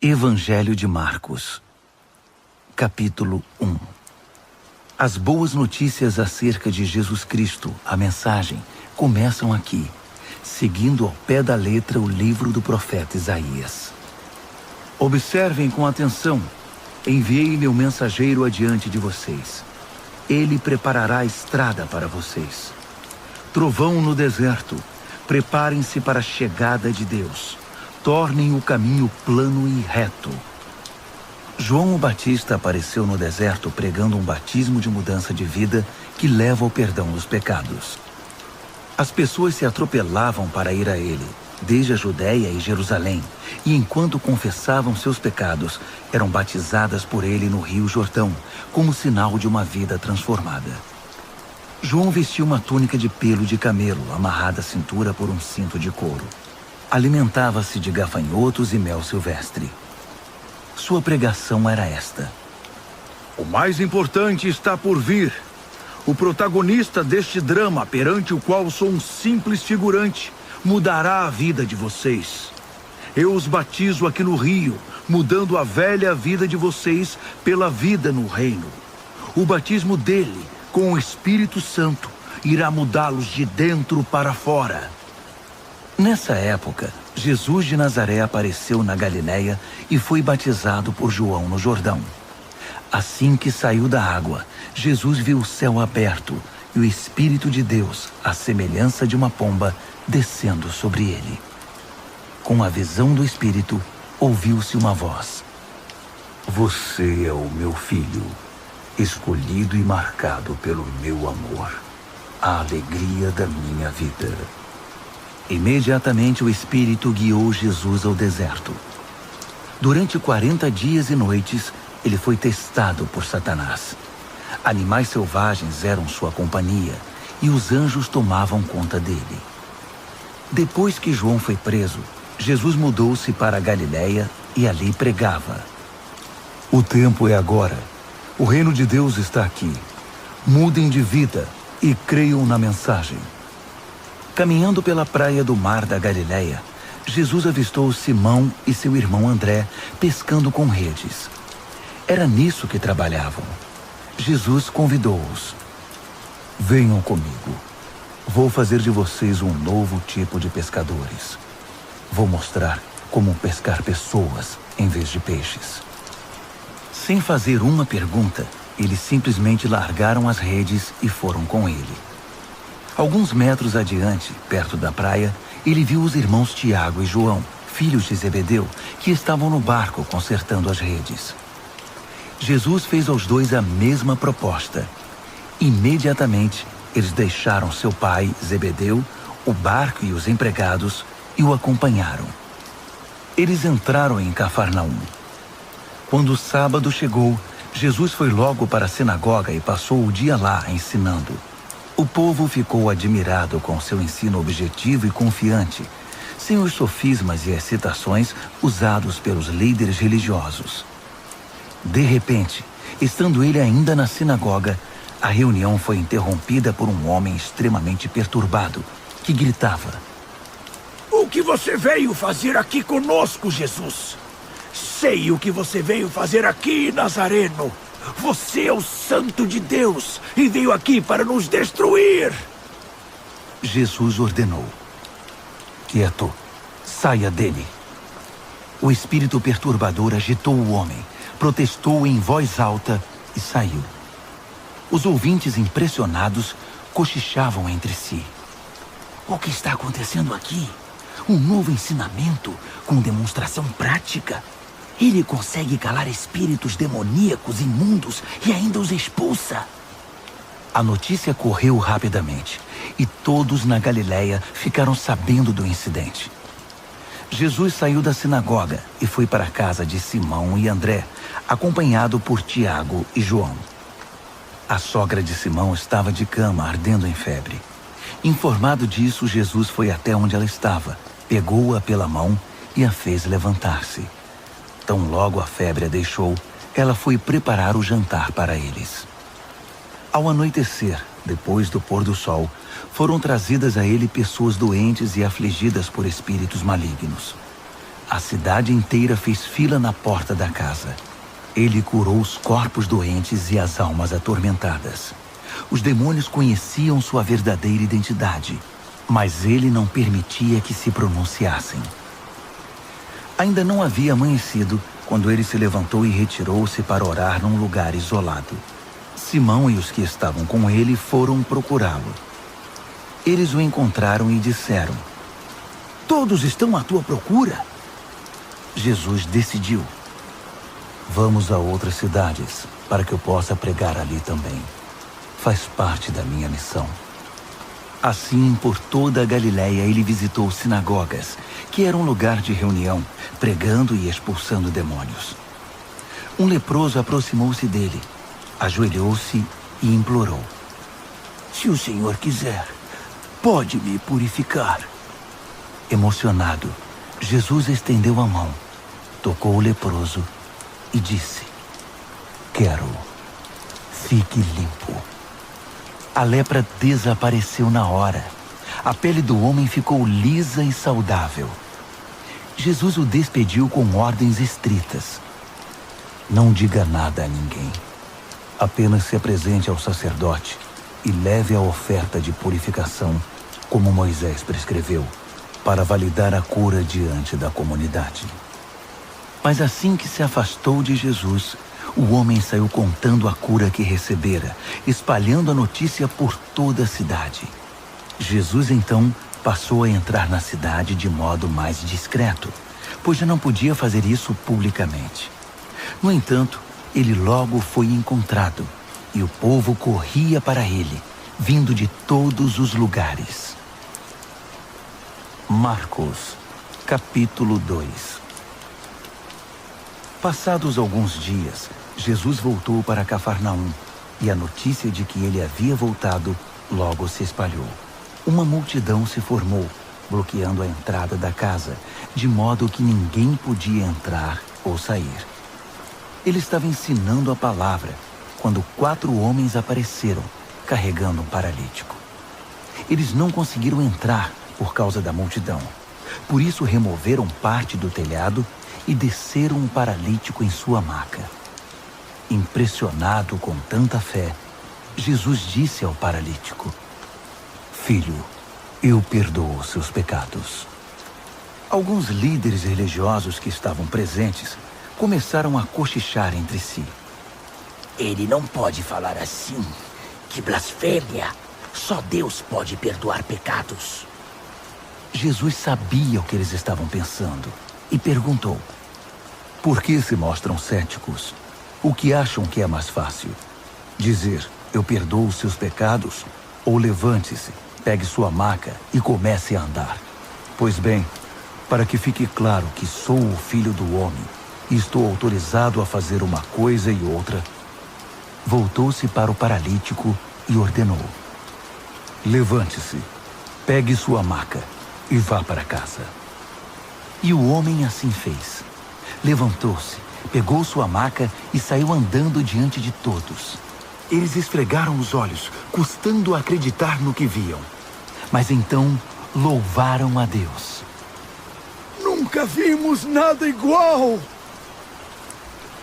Evangelho de Marcos, capítulo 1. As boas notícias acerca de Jesus Cristo, a mensagem, começam aqui, seguindo ao pé da letra o livro do profeta Isaías. Observem com atenção. Enviei meu mensageiro adiante de vocês. Ele preparará a estrada para vocês. Trovão no deserto. Preparem-se para a chegada de Deus. Tornem o caminho plano e reto. João o Batista apareceu no deserto pregando um batismo de mudança de vida que leva ao perdão dos pecados. As pessoas se atropelavam para ir a ele, desde a Judéia e Jerusalém, e enquanto confessavam seus pecados, eram batizadas por ele no Rio Jordão, como sinal de uma vida transformada. João vestia uma túnica de pelo de camelo, amarrada à cintura por um cinto de couro. Alimentava-se de gafanhotos e mel silvestre. Sua pregação era esta: o mais importante está por vir. O protagonista deste drama, perante o qual sou um simples figurante, mudará a vida de vocês. Eu os batizo aqui no rio, mudando a velha vida de vocês pela vida no reino. O batismo dele, com o Espírito Santo, irá mudá-los de dentro para fora. Nessa época, Jesus de Nazaré apareceu na Galiléia e foi batizado por João no Jordão. Assim que saiu da água, Jesus viu o céu aberto e o Espírito de Deus, à semelhança de uma pomba, descendo sobre ele. Com a visão do Espírito, ouviu-se uma voz: Você é o meu filho, escolhido e marcado pelo meu amor, a alegria da minha vida. Imediatamente o Espírito guiou Jesus ao deserto. Durante 40 dias e noites, ele foi testado por Satanás. Animais selvagens eram sua companhia, e os anjos tomavam conta dele. Depois que João foi preso, Jesus mudou-se para a Galiléia e ali pregava: O tempo é agora. O reino de Deus está aqui. Mudem de vida e creiam na mensagem. Caminhando pela praia do mar da Galiléia, Jesus avistou Simão e seu irmão André pescando com redes. Era nisso que trabalhavam. Jesus convidou-os: Venham comigo. Vou fazer de vocês um novo tipo de pescadores. Vou mostrar como pescar pessoas em vez de peixes. Sem fazer uma pergunta, eles simplesmente largaram as redes e foram com ele. Alguns metros adiante, perto da praia, ele viu os irmãos Tiago e João, filhos de Zebedeu, que estavam no barco consertando as redes. Jesus fez aos dois a mesma proposta. Imediatamente, eles deixaram seu pai, Zebedeu, o barco e os empregados e o acompanharam. Eles entraram em Cafarnaum. Quando o sábado chegou, Jesus foi logo para a sinagoga e passou o dia lá ensinando. O povo ficou admirado com seu ensino objetivo e confiante, sem os sofismas e excitações usados pelos líderes religiosos. De repente, estando ele ainda na sinagoga, a reunião foi interrompida por um homem extremamente perturbado, que gritava: O que você veio fazer aqui conosco, Jesus? Sei o que você veio fazer aqui, Nazareno. Você é o Santo de Deus e veio aqui para nos destruir. Jesus ordenou: Quieto, saia dele. O espírito perturbador agitou o homem, protestou em voz alta e saiu. Os ouvintes, impressionados, cochichavam entre si: O que está acontecendo aqui? Um novo ensinamento com demonstração prática. Ele consegue calar espíritos demoníacos imundos e ainda os expulsa. A notícia correu rapidamente e todos na Galiléia ficaram sabendo do incidente. Jesus saiu da sinagoga e foi para a casa de Simão e André, acompanhado por Tiago e João. A sogra de Simão estava de cama, ardendo em febre. Informado disso, Jesus foi até onde ela estava, pegou-a pela mão e a fez levantar-se. Tão logo a febre a deixou, ela foi preparar o jantar para eles. Ao anoitecer, depois do pôr do sol, foram trazidas a ele pessoas doentes e afligidas por espíritos malignos. A cidade inteira fez fila na porta da casa. Ele curou os corpos doentes e as almas atormentadas. Os demônios conheciam sua verdadeira identidade, mas ele não permitia que se pronunciassem. Ainda não havia amanhecido quando ele se levantou e retirou-se para orar num lugar isolado. Simão e os que estavam com ele foram procurá-lo. Eles o encontraram e disseram: Todos estão à tua procura. Jesus decidiu: vamos a outras cidades, para que eu possa pregar ali também. Faz parte da minha missão. Assim, por toda a Galiléia, ele visitou sinagogas, que era um lugar de reunião, pregando e expulsando demônios. Um leproso aproximou-se dele, ajoelhou-se e implorou: Se o Senhor quiser, pode me purificar. Emocionado, Jesus estendeu a mão, tocou o leproso e disse: Quero, fique limpo. A lepra desapareceu na hora. A pele do homem ficou lisa e saudável. Jesus o despediu com ordens estritas: não diga nada a ninguém. Apenas se apresente ao sacerdote e leve a oferta de purificação, como Moisés prescreveu, para validar a cura diante da comunidade. Mas assim que se afastou de Jesus, o homem saiu contando a cura que recebera, espalhando a notícia por toda a cidade. Jesus então passou a entrar na cidade de modo mais discreto, pois já não podia fazer isso publicamente. No entanto, ele logo foi encontrado, e o povo corria para ele, vindo de todos os lugares. Marcos, capítulo 2. Passados alguns dias, Jesus voltou para Cafarnaum, e a notícia de que ele havia voltado logo se espalhou. Uma multidão se formou, bloqueando a entrada da casa, de modo que ninguém podia entrar ou sair. Ele estava ensinando a palavra, quando 4 homens apareceram, carregando um paralítico. Eles não conseguiram entrar por causa da multidão. Por isso removeram parte do telhado e desceram um paralítico em sua maca. Impressionado com tanta fé, Jesus disse ao paralítico: Filho, eu perdoo os seus pecados. Alguns líderes religiosos que estavam presentes começaram a cochichar entre si. Ele não pode falar assim. Que blasfêmia! Só Deus pode perdoar pecados. Jesus sabia o que eles estavam pensando e perguntou: Por que se mostram céticos? O que acham que é mais fácil? Dizer, eu perdoo os seus pecados? Ou levante-se, pegue sua maca e comece a andar? Pois bem, para que fique claro que sou o Filho do Homem e estou autorizado a fazer uma coisa e outra, voltou-se para o paralítico e ordenou: Levante-se, pegue sua maca e vá para casa. E o homem assim fez. Levantou-se, pegou sua maca e saiu andando diante de todos. Eles esfregaram os olhos, custando acreditar no que viam. Mas então louvaram a Deus. Nunca vimos nada igual!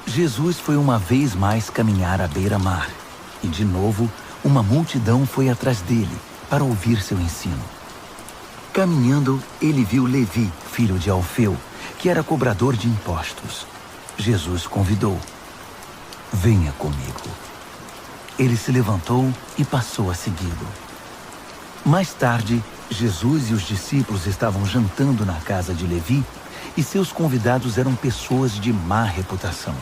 Jesus foi uma vez mais caminhar à beira-mar. E de novo, uma multidão foi atrás dele para ouvir seu ensino. Caminhando, ele viu Levi, filho de Alfeu, que era cobrador de impostos. Jesus convidou: Venha comigo. Ele se levantou e passou a segui-lo. Mais tarde, Jesus e os discípulos estavam jantando na casa de Levi e seus convidados eram pessoas de má reputação.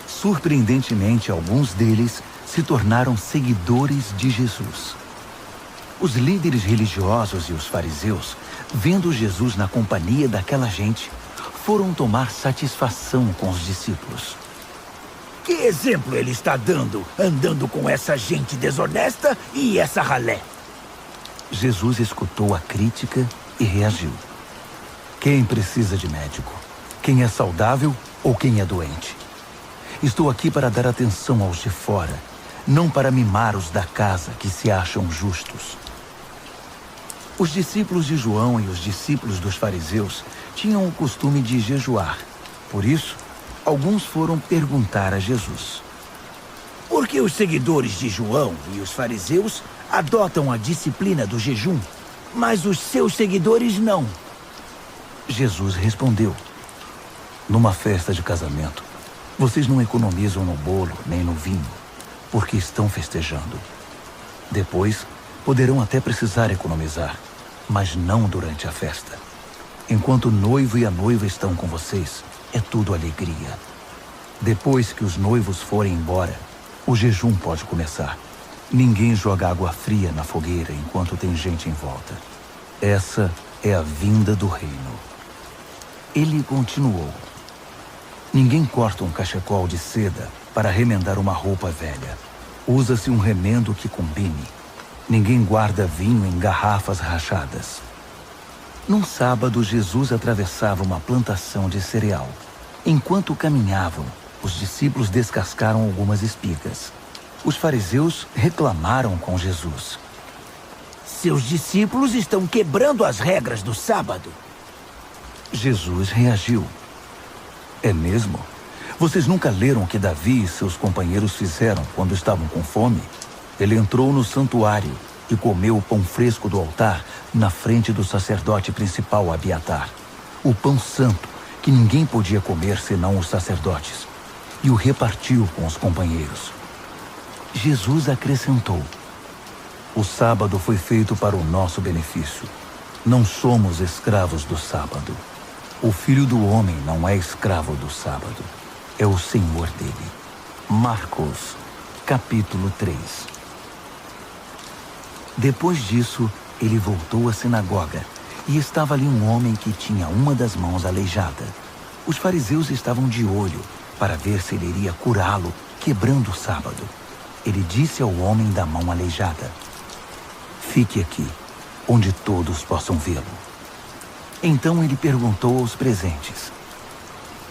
Surpreendentemente, alguns deles se tornaram seguidores de Jesus. Os líderes religiosos e os fariseus, vendo Jesus na companhia daquela gente, foram tomar satisfação com os discípulos. Que exemplo ele está dando, andando com essa gente desonesta e essa ralé? Jesus escutou a crítica e reagiu. Quem precisa de médico? Quem é saudável ou quem é doente? Estou aqui para dar atenção aos de fora, não para mimar os da casa que se acham justos. Os discípulos de João e os discípulos dos fariseus tinham o costume de jejuar. Por isso, alguns foram perguntar a Jesus: por que os seguidores de João e os fariseus adotam a disciplina do jejum, mas os seus seguidores não? Jesus respondeu: numa festa de casamento, vocês não economizam no bolo nem no vinho, porque estão festejando. Depois, poderão até precisar economizar, mas não durante a festa. Enquanto o noivo e a noiva estão com vocês, é tudo alegria. Depois que os noivos forem embora, o jejum pode começar. Ninguém joga água fria na fogueira enquanto tem gente em volta. Essa é a vinda do reino. Ele continuou: ninguém corta um cachecol de seda para remendar uma roupa velha. Usa-se um remendo que combine. Ninguém guarda vinho em garrafas rachadas. Num sábado, Jesus atravessava uma plantação de cereal. Enquanto caminhavam, os discípulos descascaram algumas espigas. Os fariseus reclamaram com Jesus: seus discípulos estão quebrando as regras do sábado. Jesus reagiu: é mesmo? Vocês nunca leram o que Davi e seus companheiros fizeram quando estavam com fome? Ele entrou no santuário e comeu o pão fresco do altar na frente do sacerdote principal Abiatar. O pão santo, que ninguém podia comer senão os sacerdotes, e o repartiu com os companheiros. Jesus acrescentou: o sábado foi feito para o nosso benefício. Não somos escravos do sábado. O Filho do Homem não é escravo do sábado. É o Senhor dele. Marcos, capítulo 3. Depois disso, ele voltou à sinagoga e estava ali um homem que tinha uma das mãos aleijada. Os fariseus estavam de olho para ver se ele iria curá-lo, quebrando o sábado. Ele disse ao homem da mão aleijada: fique aqui, onde todos possam vê-lo. Então ele perguntou aos presentes: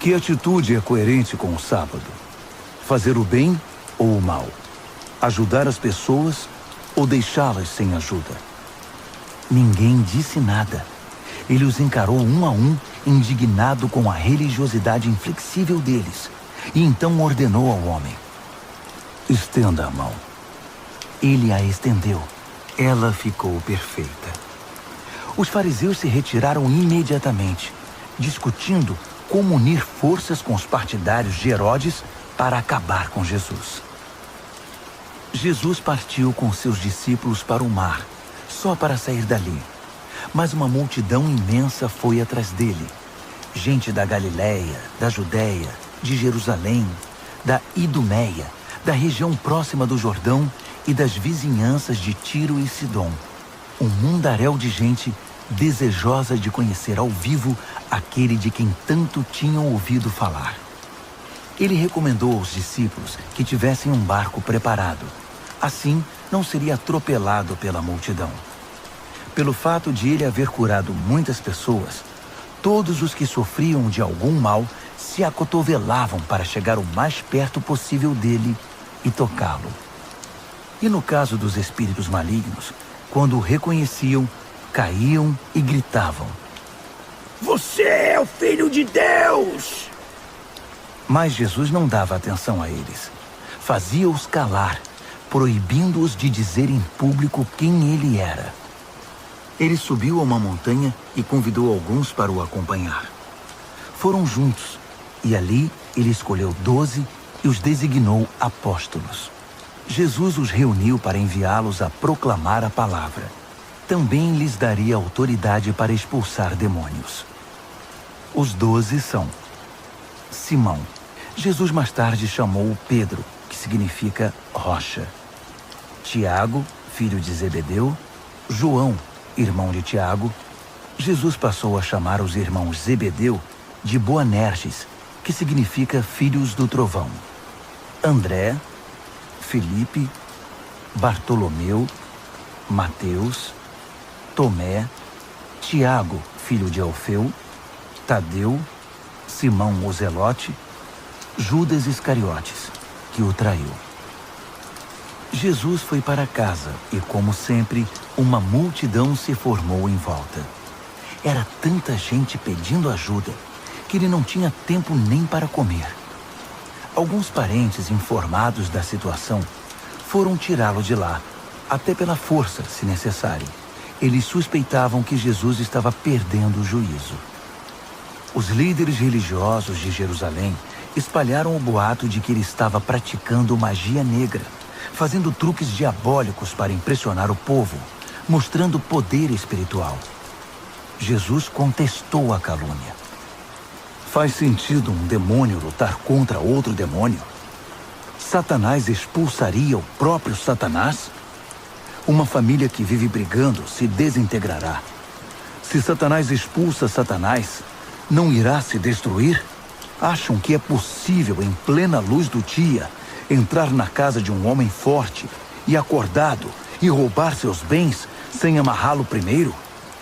que atitude é coerente com o sábado? Fazer o bem ou o mal? Ajudar as pessoas ou deixá-las sem ajuda? Ninguém disse nada. Ele os encarou um a um, indignado com a religiosidade inflexível deles, e então ordenou ao homem: estenda a mão. Ele a estendeu. Ela ficou perfeita. Os fariseus se retiraram imediatamente, discutindo como unir forças com os partidários de Herodes para acabar com Jesus. Jesus partiu com seus discípulos para o mar, só para sair dali. Mas uma multidão imensa foi atrás dele. Gente da Galiléia, da Judéia, de Jerusalém, da Idumeia, da região próxima do Jordão e das vizinhanças de Tiro e Sidom. Um mundaréu de gente desejosa de conhecer ao vivo aquele de quem tanto tinham ouvido falar. Ele recomendou aos discípulos que tivessem um barco preparado. Assim, não seria atropelado pela multidão. Pelo fato de ele haver curado muitas pessoas, todos os que sofriam de algum mal se acotovelavam para chegar o mais perto possível dele e tocá-lo. E no caso dos espíritos malignos, quando o reconheciam, caíam e gritavam: você é o Filho de Deus! Mas Jesus não dava atenção a eles. Fazia-os calar, proibindo-os de dizer em público quem ele era. Ele subiu a uma montanha e convidou alguns para o acompanhar. Foram juntos, e ali ele escolheu 12 e os designou apóstolos. Jesus os reuniu para enviá-los a proclamar a palavra. Também lhes daria autoridade para expulsar demônios. Os 12 são: Simão. Jesus mais tarde chamou Pedro, que significa rocha. Tiago, filho de Zebedeu. João, irmão de Tiago. Jesus passou a chamar os irmãos Zebedeu de Boanerges, que significa filhos do trovão. André, Felipe, Bartolomeu, Mateus, Tomé, Tiago, filho de Alfeu, Tadeu, Simão o Zelote, Judas Iscariotes, que o traiu. Jesus foi para casa e, como sempre, uma multidão se formou em volta. Era tanta gente pedindo ajuda que ele não tinha tempo nem para comer. Alguns parentes informados da situação foram tirá-lo de lá, até pela força, se necessário. Eles suspeitavam que Jesus estava perdendo o juízo. Os líderes religiosos de Jerusalém espalharam o boato de que ele estava praticando magia negra, fazendo truques diabólicos para impressionar o povo, mostrando poder espiritual. Jesus contestou a calúnia. Faz sentido um demônio lutar contra outro demônio? Satanás expulsaria o próprio Satanás? Uma família que vive brigando se desintegrará. Se Satanás expulsa Satanás, não irá se destruir? Acham que é possível, em plena luz do dia, entrar na casa de um homem forte e acordado e roubar seus bens sem amarrá-lo primeiro?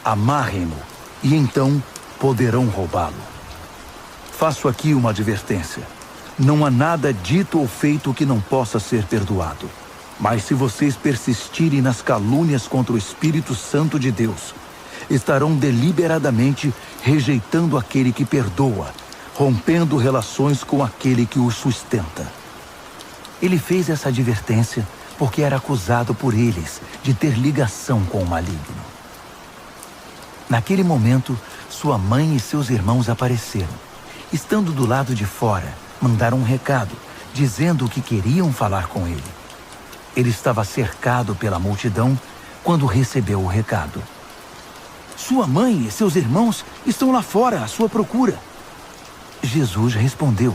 Amarrem-no e então poderão roubá-lo. Faço aqui uma advertência. Não há nada dito ou feito que não possa ser perdoado. Mas se vocês persistirem nas calúnias contra o Espírito Santo de Deus, estarão deliberadamente rejeitando aquele que perdoa, rompendo relações com aquele que os sustenta. Ele fez essa advertência porque era acusado por eles de ter ligação com o maligno. Naquele momento, sua mãe e seus irmãos apareceram. Estando do lado de fora, mandaram um recado, dizendo que queriam falar com ele. Ele estava cercado pela multidão quando recebeu o recado. Sua mãe e seus irmãos estão lá fora à sua procura. Jesus respondeu: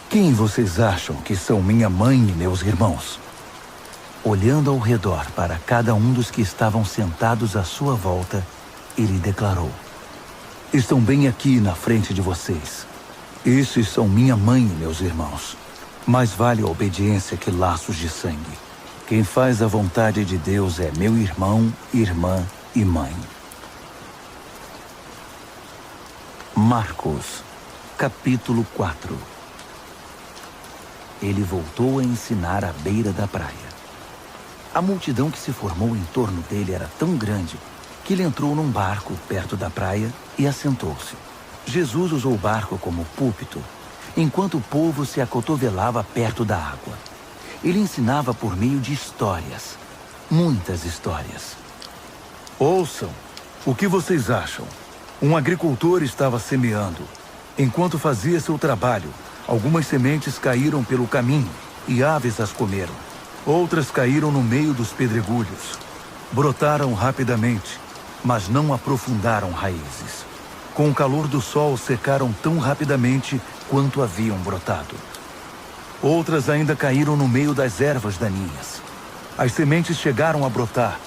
Quem vocês acham que são minha mãe e meus irmãos? Olhando ao redor para cada um dos que estavam sentados à sua volta, ele declarou: Estão bem aqui na frente de vocês. Esses são minha mãe e meus irmãos. Mais vale a obediência que laços de sangue. Quem faz a vontade de Deus é meu irmão, irmã e mãe. Marcos, capítulo 4. Ele voltou a ensinar à beira da praia. A multidão que se formou em torno dele era tão grande que ele entrou num barco perto da praia e assentou-se. Jesus usou o barco como púlpito, enquanto o povo se acotovelava perto da água. Ele ensinava por meio de histórias, muitas histórias. Ouçam, o que vocês acham? Um agricultor estava semeando. Enquanto fazia seu trabalho, algumas sementes caíram pelo caminho e aves as comeram. Outras caíram no meio dos pedregulhos. Brotaram rapidamente, mas não aprofundaram raízes. Com o calor do sol, secaram tão rapidamente quanto haviam brotado. Outras ainda caíram no meio das ervas daninhas. As sementes chegaram a brotar,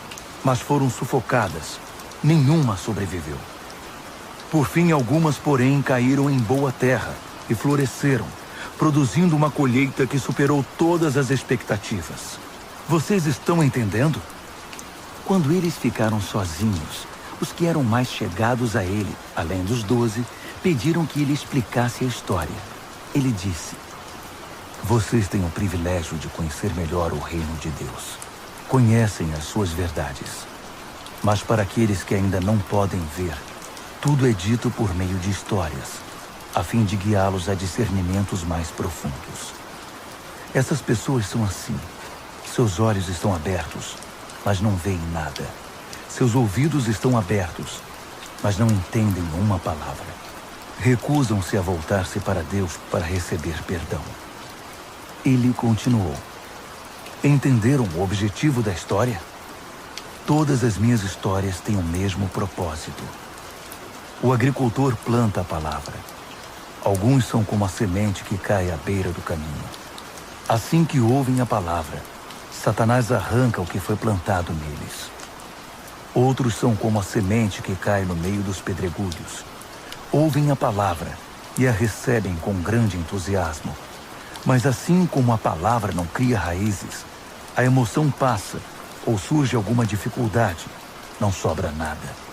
mas foram sufocadas. Nenhuma sobreviveu. Por fim, algumas, porém, caíram em boa terra e floresceram, produzindo uma colheita que superou todas as expectativas. Vocês estão entendendo? Quando eles ficaram sozinhos, os que eram mais chegados a ele, além dos 12, pediram que ele explicasse a história. Ele disse: Vocês têm o privilégio de conhecer melhor o reino de Deus. Conhecem as suas verdades. Mas para aqueles que ainda não podem ver, tudo é dito por meio de histórias, a fim de guiá-los a discernimentos mais profundos. Essas pessoas são assim. Seus olhos estão abertos, mas não veem nada. Seus ouvidos estão abertos, mas não entendem uma palavra. Recusam-se a voltar-se para Deus para receber perdão. Ele continuou: Entenderam o objetivo da história? Todas as minhas histórias têm o mesmo propósito. O agricultor planta a palavra. Alguns são como a semente que cai à beira do caminho. Assim que ouvem a palavra, Satanás arranca o que foi plantado neles. Outros são como a semente que cai no meio dos pedregulhos. Ouvem a palavra e a recebem com grande entusiasmo. Mas assim como a palavra não cria raízes, a emoção passa ou surge alguma dificuldade, não sobra nada.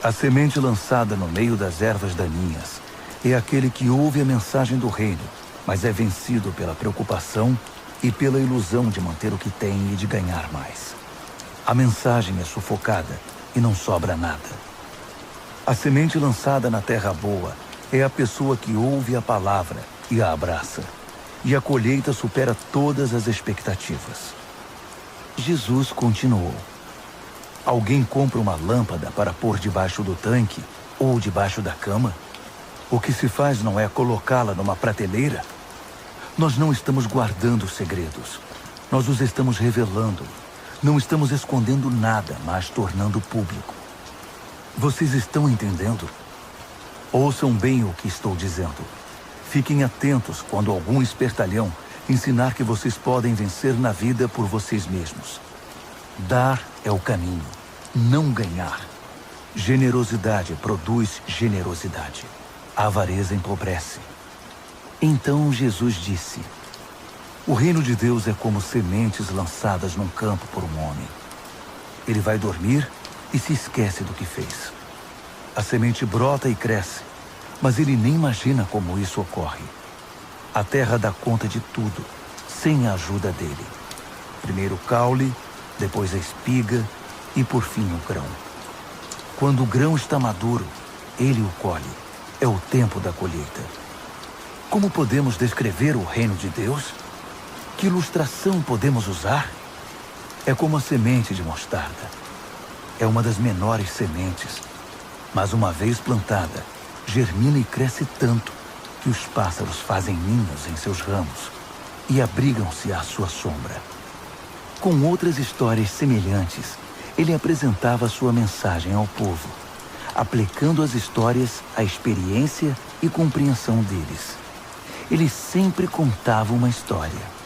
A semente lançada no meio das ervas daninhas é aquele que ouve a mensagem do reino, mas é vencido pela preocupação e pela ilusão de manter o que tem e de ganhar mais. A mensagem é sufocada e não sobra nada. A semente lançada na terra boa é a pessoa que ouve a palavra e a abraça. E a colheita supera todas as expectativas. Jesus continuou. Alguém compra uma lâmpada para pôr debaixo do tanque ou debaixo da cama? O que se faz não é colocá-la numa prateleira? Nós não estamos guardando segredos. Nós os estamos revelando. Não estamos escondendo nada, mas tornando público. Vocês estão entendendo? Ouçam bem o que estou dizendo. Fiquem atentos quando algum espertalhão ensinar que vocês podem vencer na vida por vocês mesmos. Dar é o caminho, não ganhar. Generosidade produz generosidade. A avareza empobrece. Então Jesus disse: o reino de Deus é como sementes lançadas num campo por um homem. Ele vai dormir e se esquece do que fez. A semente brota e cresce, mas ele nem imagina como isso ocorre. A terra dá conta de tudo, sem a ajuda dele. Primeiro o caule, depois a espiga e por fim o grão. Quando o grão está maduro, ele o colhe. É o tempo da colheita. Como podemos descrever o reino de Deus? Que ilustração podemos usar? É como a semente de mostarda. É uma das menores sementes, mas uma vez plantada, germina e cresce tanto que os pássaros fazem ninhos em seus ramos e abrigam-se à sua sombra. Com outras histórias semelhantes, ele apresentava sua mensagem ao povo, aplicando as histórias à experiência e compreensão deles. Ele sempre contava uma história.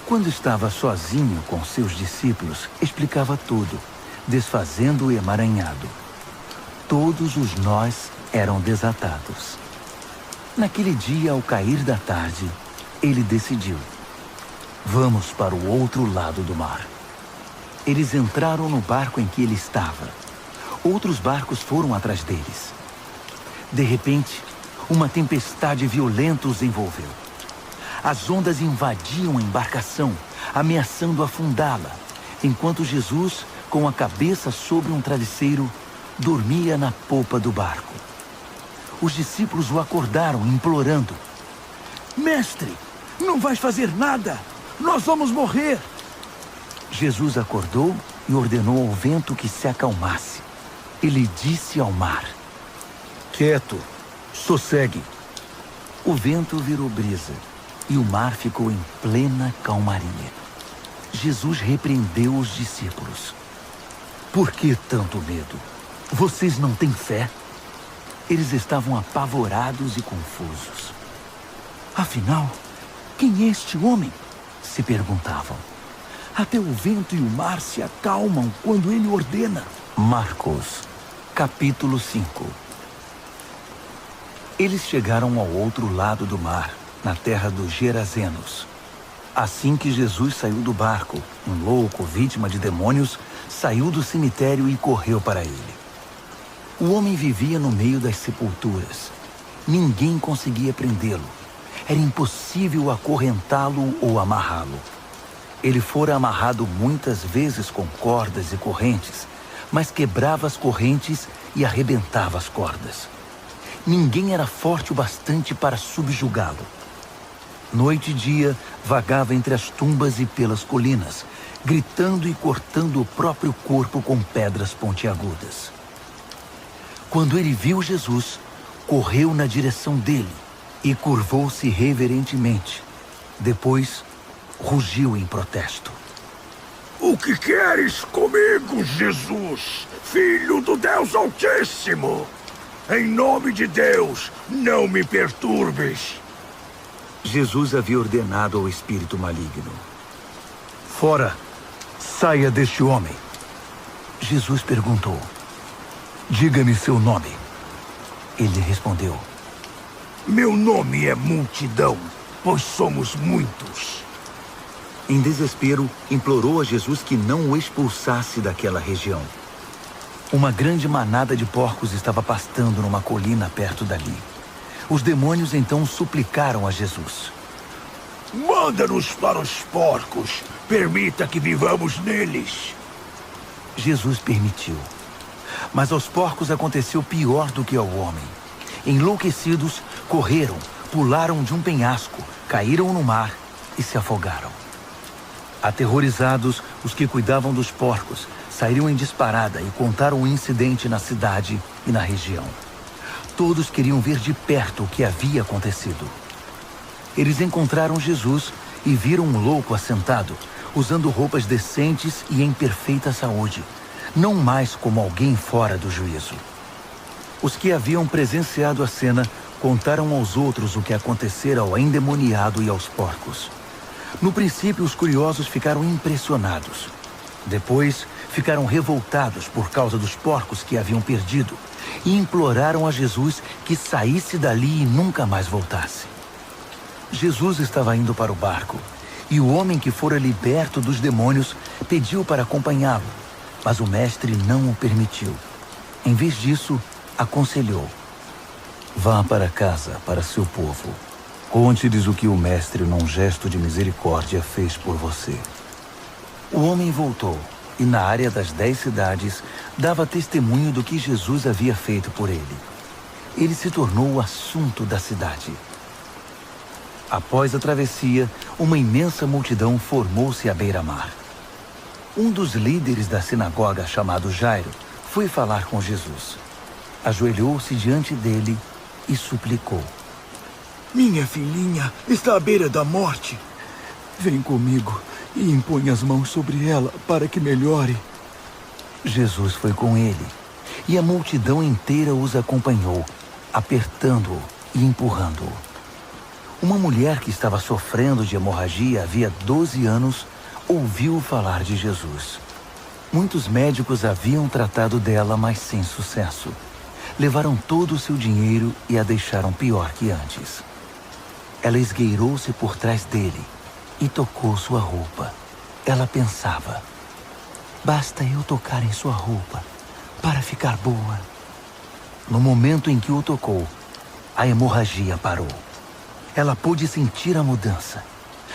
Quando estava sozinho com seus discípulos, explicava tudo, desfazendo o emaranhado. Todos os nós eram desatados. Naquele dia, ao cair da tarde, ele decidiu: vamos para o outro lado do mar. Eles entraram no barco em que ele estava. Outros barcos foram atrás deles. De repente, uma tempestade violenta os envolveu. As ondas invadiam a embarcação, ameaçando afundá-la, enquanto Jesus, com a cabeça sobre um travesseiro, dormia na popa do barco. Os discípulos o acordaram, implorando: mestre, não vais fazer nada! Nós vamos morrer! Jesus acordou e ordenou ao vento que se acalmasse. Ele disse ao mar: quieto, sossegue. O vento virou brisa e o mar ficou em plena calmaria. Jesus repreendeu os discípulos: por que tanto medo? Vocês não têm fé? Eles estavam apavorados e confusos. Afinal, quem é este homem? Se perguntavam. Até o vento e o mar se acalmam quando ele ordena. Marcos, capítulo 5. Eles chegaram ao outro lado do mar, na terra dos Gerazenos. Assim que Jesus saiu do barco, um louco, vítima de demônios, saiu do cemitério e correu para ele. O homem vivia no meio das sepulturas. Ninguém conseguia prendê-lo. Era impossível acorrentá-lo ou amarrá-lo. Ele fora amarrado muitas vezes com cordas e correntes, mas quebrava as correntes e arrebentava as cordas. Ninguém era forte o bastante para subjugá-lo. Noite e dia, vagava entre as tumbas e pelas colinas, gritando e cortando o próprio corpo com pedras pontiagudas. Quando ele viu Jesus, correu na direção dele e curvou-se reverentemente. Depois, rugiu em protesto: o que queres comigo, Jesus, Filho do Deus Altíssimo? Em nome de Deus, não me perturbes. Jesus havia ordenado ao espírito maligno: fora, saia deste homem. Jesus perguntou: diga-me seu nome. Ele respondeu: meu nome é Multidão, pois somos muitos. Em desespero, implorou a Jesus que não o expulsasse daquela região. Uma grande manada de porcos estava pastando numa colina perto dali. Os demônios então suplicaram a Jesus: manda-nos para os porcos, permita que vivamos neles. Jesus permitiu. Mas aos porcos aconteceu pior do que ao homem. Enlouquecidos, correram, pularam de um penhasco, caíram no mar e se afogaram. Aterrorizados, os que cuidavam dos porcos saíram em disparada e contaram o incidente na cidade e na região. Todos queriam ver de perto o que havia acontecido. Eles encontraram Jesus e viram um louco assentado, usando roupas decentes e em perfeita saúde, não mais como alguém fora do juízo. Os que haviam presenciado a cena contaram aos outros o que acontecera ao endemoniado e aos porcos. No princípio, os curiosos ficaram impressionados. Depois, ficaram revoltados por causa dos porcos que haviam perdido e imploraram a Jesus que saísse dali e nunca mais voltasse. Jesus estava indo para o barco e o homem que fora liberto dos demônios pediu para acompanhá-lo, mas o mestre não o permitiu. Em vez disso, aconselhou: vá para casa, para seu povo. Conte-lhes o que o mestre, num gesto de misericórdia, fez por você. O homem voltou e, na área das 10 cidades, dava testemunho do que Jesus havia feito por ele. Ele se tornou o assunto da cidade. Após a travessia, uma imensa multidão formou-se à beira-mar. Um dos líderes da sinagoga, chamado Jairo, foi falar com Jesus. Ajoelhou-se diante dele e suplicou: minha filhinha está à beira da morte. vem comigo e impõe as mãos sobre ela para que melhore. Jesus foi com ele, e a multidão inteira os acompanhou, apertando-o e empurrando-o. Uma mulher que estava sofrendo de hemorragia havia 12 anos ouviu falar de Jesus. Muitos médicos haviam tratado dela, mas sem sucesso. Levaram todo o seu dinheiro e a deixaram pior que antes. Ela esgueirou-se por trás dele e tocou sua roupa. Ela pensava: basta eu tocar em sua roupa para ficar boa. No momento em que o tocou, a hemorragia parou. Ela pôde sentir a mudança.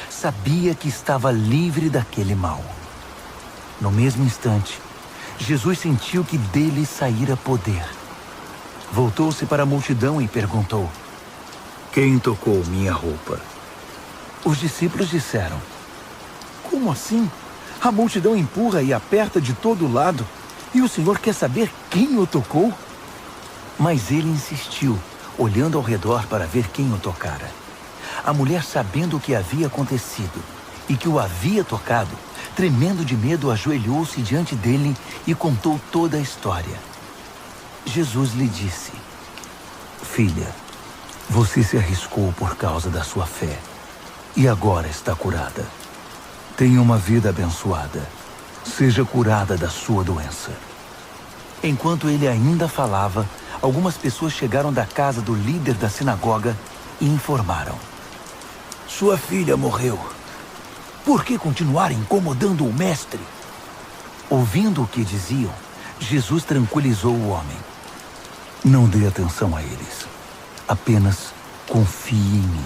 Sabia que estava livre daquele mal. No mesmo instante, Jesus sentiu que dele saíra poder. Voltou-se para a multidão e perguntou: quem tocou minha roupa? Os discípulos disseram: como assim? A multidão empurra e aperta de todo lado, e o Senhor quer saber quem o tocou? Mas ele insistiu, olhando ao redor para ver quem o tocara. A mulher, sabendo o que havia acontecido e que o havia tocado, tremendo de medo, ajoelhou-se diante dele e contou toda a história. Jesus lhe disse: filha, você se arriscou por causa da sua fé e agora está curada. Tenha uma vida abençoada. Seja curada da sua doença. Enquanto ele ainda falava, algumas pessoas chegaram da casa do líder da sinagoga e informaram: sua filha morreu. Por que continuar incomodando o mestre? Ouvindo o que diziam, Jesus tranquilizou o homem: não dê atenção a eles. Apenas confie em mim.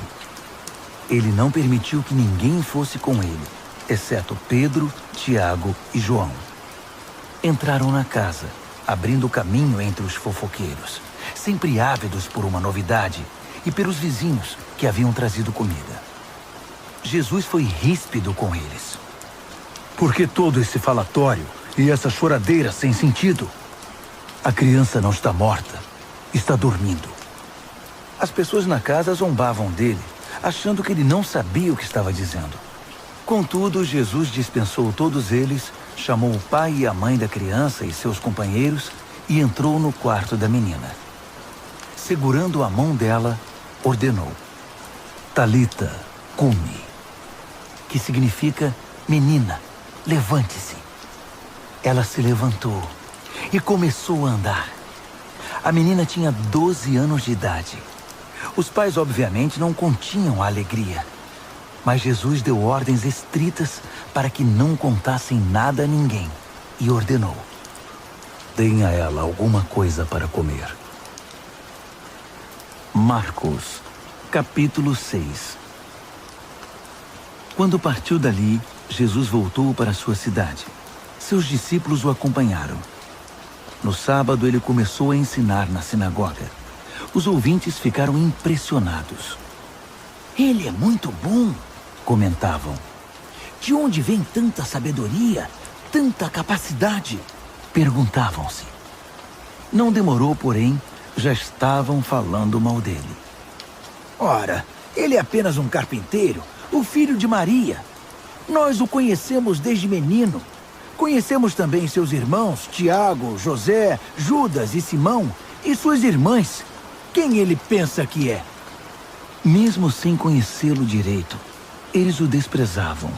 Ele não permitiu que ninguém fosse com ele, exceto Pedro, Tiago e João. Entraram na casa, abrindo caminho entre os fofoqueiros, sempre ávidos por uma novidade, e pelos vizinhos que haviam trazido comida. Jesus foi ríspido com eles. Por que todo esse falatório e essa choradeira sem sentido? A criança não está morta, está dormindo. As pessoas na casa zombavam dele, achando que ele não sabia o que estava dizendo. Contudo, Jesus dispensou todos eles, chamou o pai e a mãe da criança e seus companheiros e entrou no quarto da menina. Segurando a mão dela, ordenou: Talita, cumi, que significa: menina, levante-se. Ela se levantou e começou a andar. A menina tinha 12 anos de idade. Os pais, obviamente, não continham a alegria. Mas Jesus deu ordens estritas para que não contassem nada a ninguém e ordenou: deem a ela alguma coisa para comer. Marcos, capítulo 6. Quando partiu dali, Jesus voltou para sua cidade. Seus discípulos o acompanharam. No sábado, ele começou a ensinar na sinagoga. Os ouvintes ficaram impressionados. Ele é muito bom, comentavam. De onde vem tanta sabedoria, tanta capacidade? Perguntavam-se. Não demorou, porém, já estavam falando mal dele. Ora, ele é apenas um carpinteiro, o filho de Maria. Nós o conhecemos desde menino. Conhecemos também seus irmãos, Tiago, José, Judas e Simão, e suas irmãs. Quem ele pensa que é? Mesmo sem conhecê-lo direito, eles o desprezavam.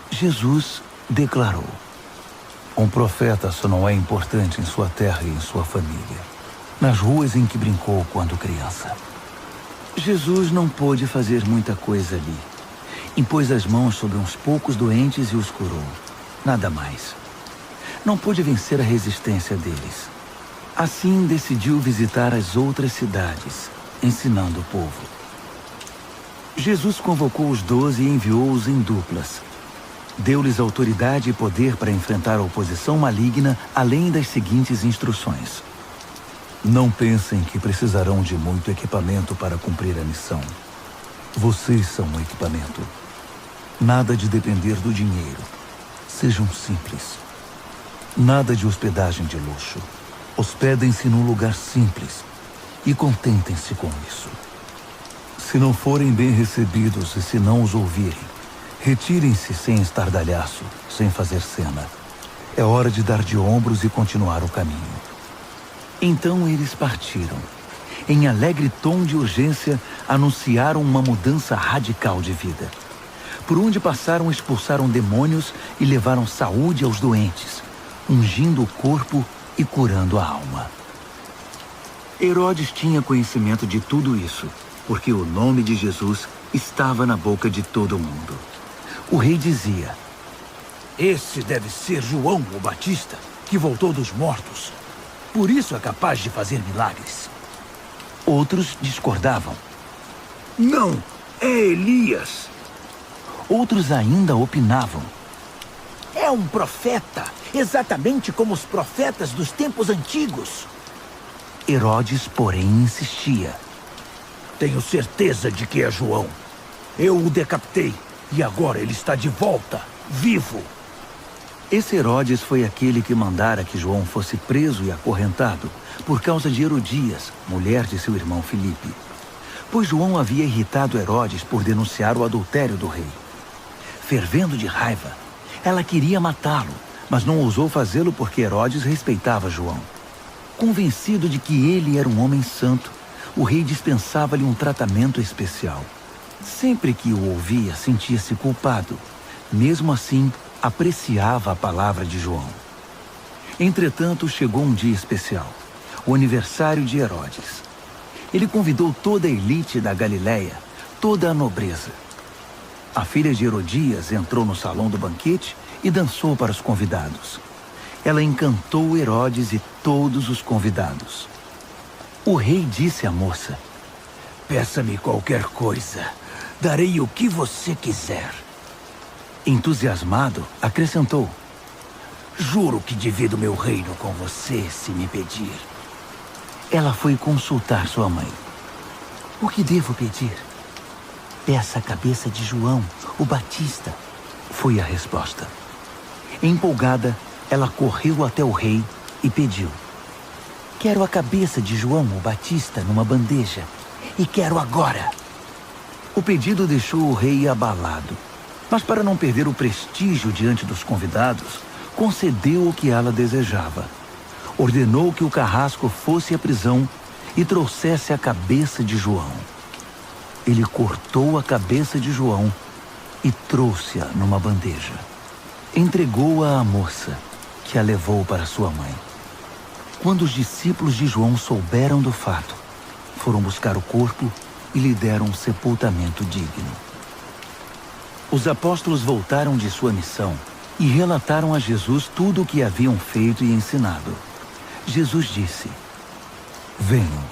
Jesus declarou: um profeta só não é importante em sua terra e em sua família, nas ruas em que brincou quando criança. Jesus não pôde fazer muita coisa ali. Impôs as mãos sobre uns poucos doentes e os curou. Nada mais. Não pôde vencer a resistência deles. Assim, decidiu visitar as outras cidades, ensinando o povo. Jesus convocou os 12 e enviou-os em duplas. Deu-lhes autoridade e poder para enfrentar a oposição maligna, além das seguintes instruções. Não pensem que precisarão de muito equipamento para cumprir a missão. Vocês são um equipamento. Nada de depender do dinheiro. Sejam simples. Nada de hospedagem de luxo. Hospedem-se num lugar simples e contentem-se com isso. Se não forem bem recebidos e se não os ouvirem, retirem-se sem estardalhaço, sem fazer cena. É hora de dar de ombros e continuar o caminho. Então eles partiram. Em alegre tom de urgência, anunciaram uma mudança radical de vida. Por onde passaram, expulsaram demônios e levaram saúde aos doentes, ungindo o corpo e curando a alma. Herodes tinha conhecimento de tudo isso, porque o nome de Jesus estava na boca de todo mundo. O rei dizia: esse deve ser João o Batista, que voltou dos mortos. Por isso é capaz de fazer milagres. Outros discordavam. Não, é Elias. Outros ainda opinavam. É um profeta, exatamente como os profetas dos tempos antigos. Herodes, porém, insistia. Tenho certeza de que é João. Eu o decapitei e agora ele está de volta, vivo. Esse Herodes foi aquele que mandara que João fosse preso e acorrentado por causa de Herodias, mulher de seu irmão Filipe. Pois João havia irritado Herodes por denunciar o adultério do rei. Fervendo de raiva, ela queria matá-lo, mas não ousou fazê-lo porque Herodes respeitava João. Convencido de que ele era um homem santo, o rei dispensava-lhe um tratamento especial. Sempre que o ouvia, sentia-se culpado. Mesmo assim, apreciava a palavra de João. Entretanto, chegou um dia especial, o aniversário de Herodes. Ele convidou toda a elite da Galileia, toda a nobreza. A filha de Herodias entrou no salão do banquete e dançou para os convidados. Ela encantou Herodes e todos os convidados. O rei disse à moça: peça-me qualquer coisa, darei o que você quiser. Entusiasmado, acrescentou: juro que divido meu reino com você se me pedir. Ela foi consultar sua mãe. O que devo pedir? Peça a cabeça de João, o Batista, foi a resposta. Empolgada, ela correu até o rei e pediu: quero a cabeça de João, o Batista, numa bandeja. E quero agora. O pedido deixou o rei abalado. Mas para não perder o prestígio diante dos convidados, concedeu o que ela desejava. Ordenou que o carrasco fosse à prisão e trouxesse a cabeça de João. Ele cortou a cabeça de João e trouxe-a numa bandeja. Entregou-a à moça, que a levou para sua mãe. Quando os discípulos de João souberam do fato, foram buscar o corpo e lhe deram um sepultamento digno. Os apóstolos voltaram de sua missão e relataram a Jesus tudo o que haviam feito e ensinado. Jesus disse: venham,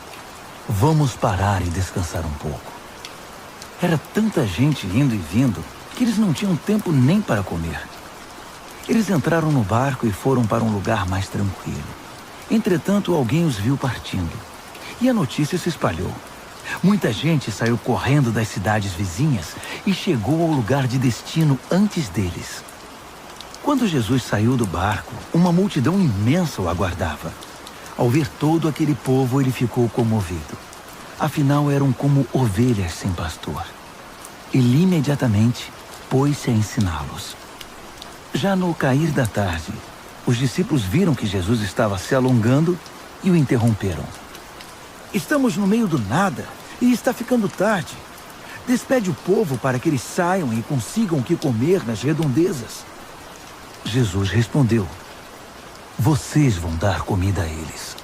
vamos parar e descansar um pouco. Era tanta gente indo e vindo que eles não tinham tempo nem para comer. Eles entraram no barco e foram para um lugar mais tranquilo. Entretanto, alguém os viu partindo, e a notícia se espalhou. Muita gente saiu correndo das cidades vizinhas e chegou ao lugar de destino antes deles. Quando Jesus saiu do barco, uma multidão imensa o aguardava. Ao ver todo aquele povo, ele ficou comovido. Afinal, eram como ovelhas sem pastor. Ele imediatamente pôs-se a ensiná-los. Já no cair da tarde, os discípulos viram que Jesus estava se alongando e o interromperam. Estamos no meio do nada e está ficando tarde. Despede o povo para que eles saiam e consigam o que comer nas redondezas. Jesus respondeu: vocês vão dar comida a eles.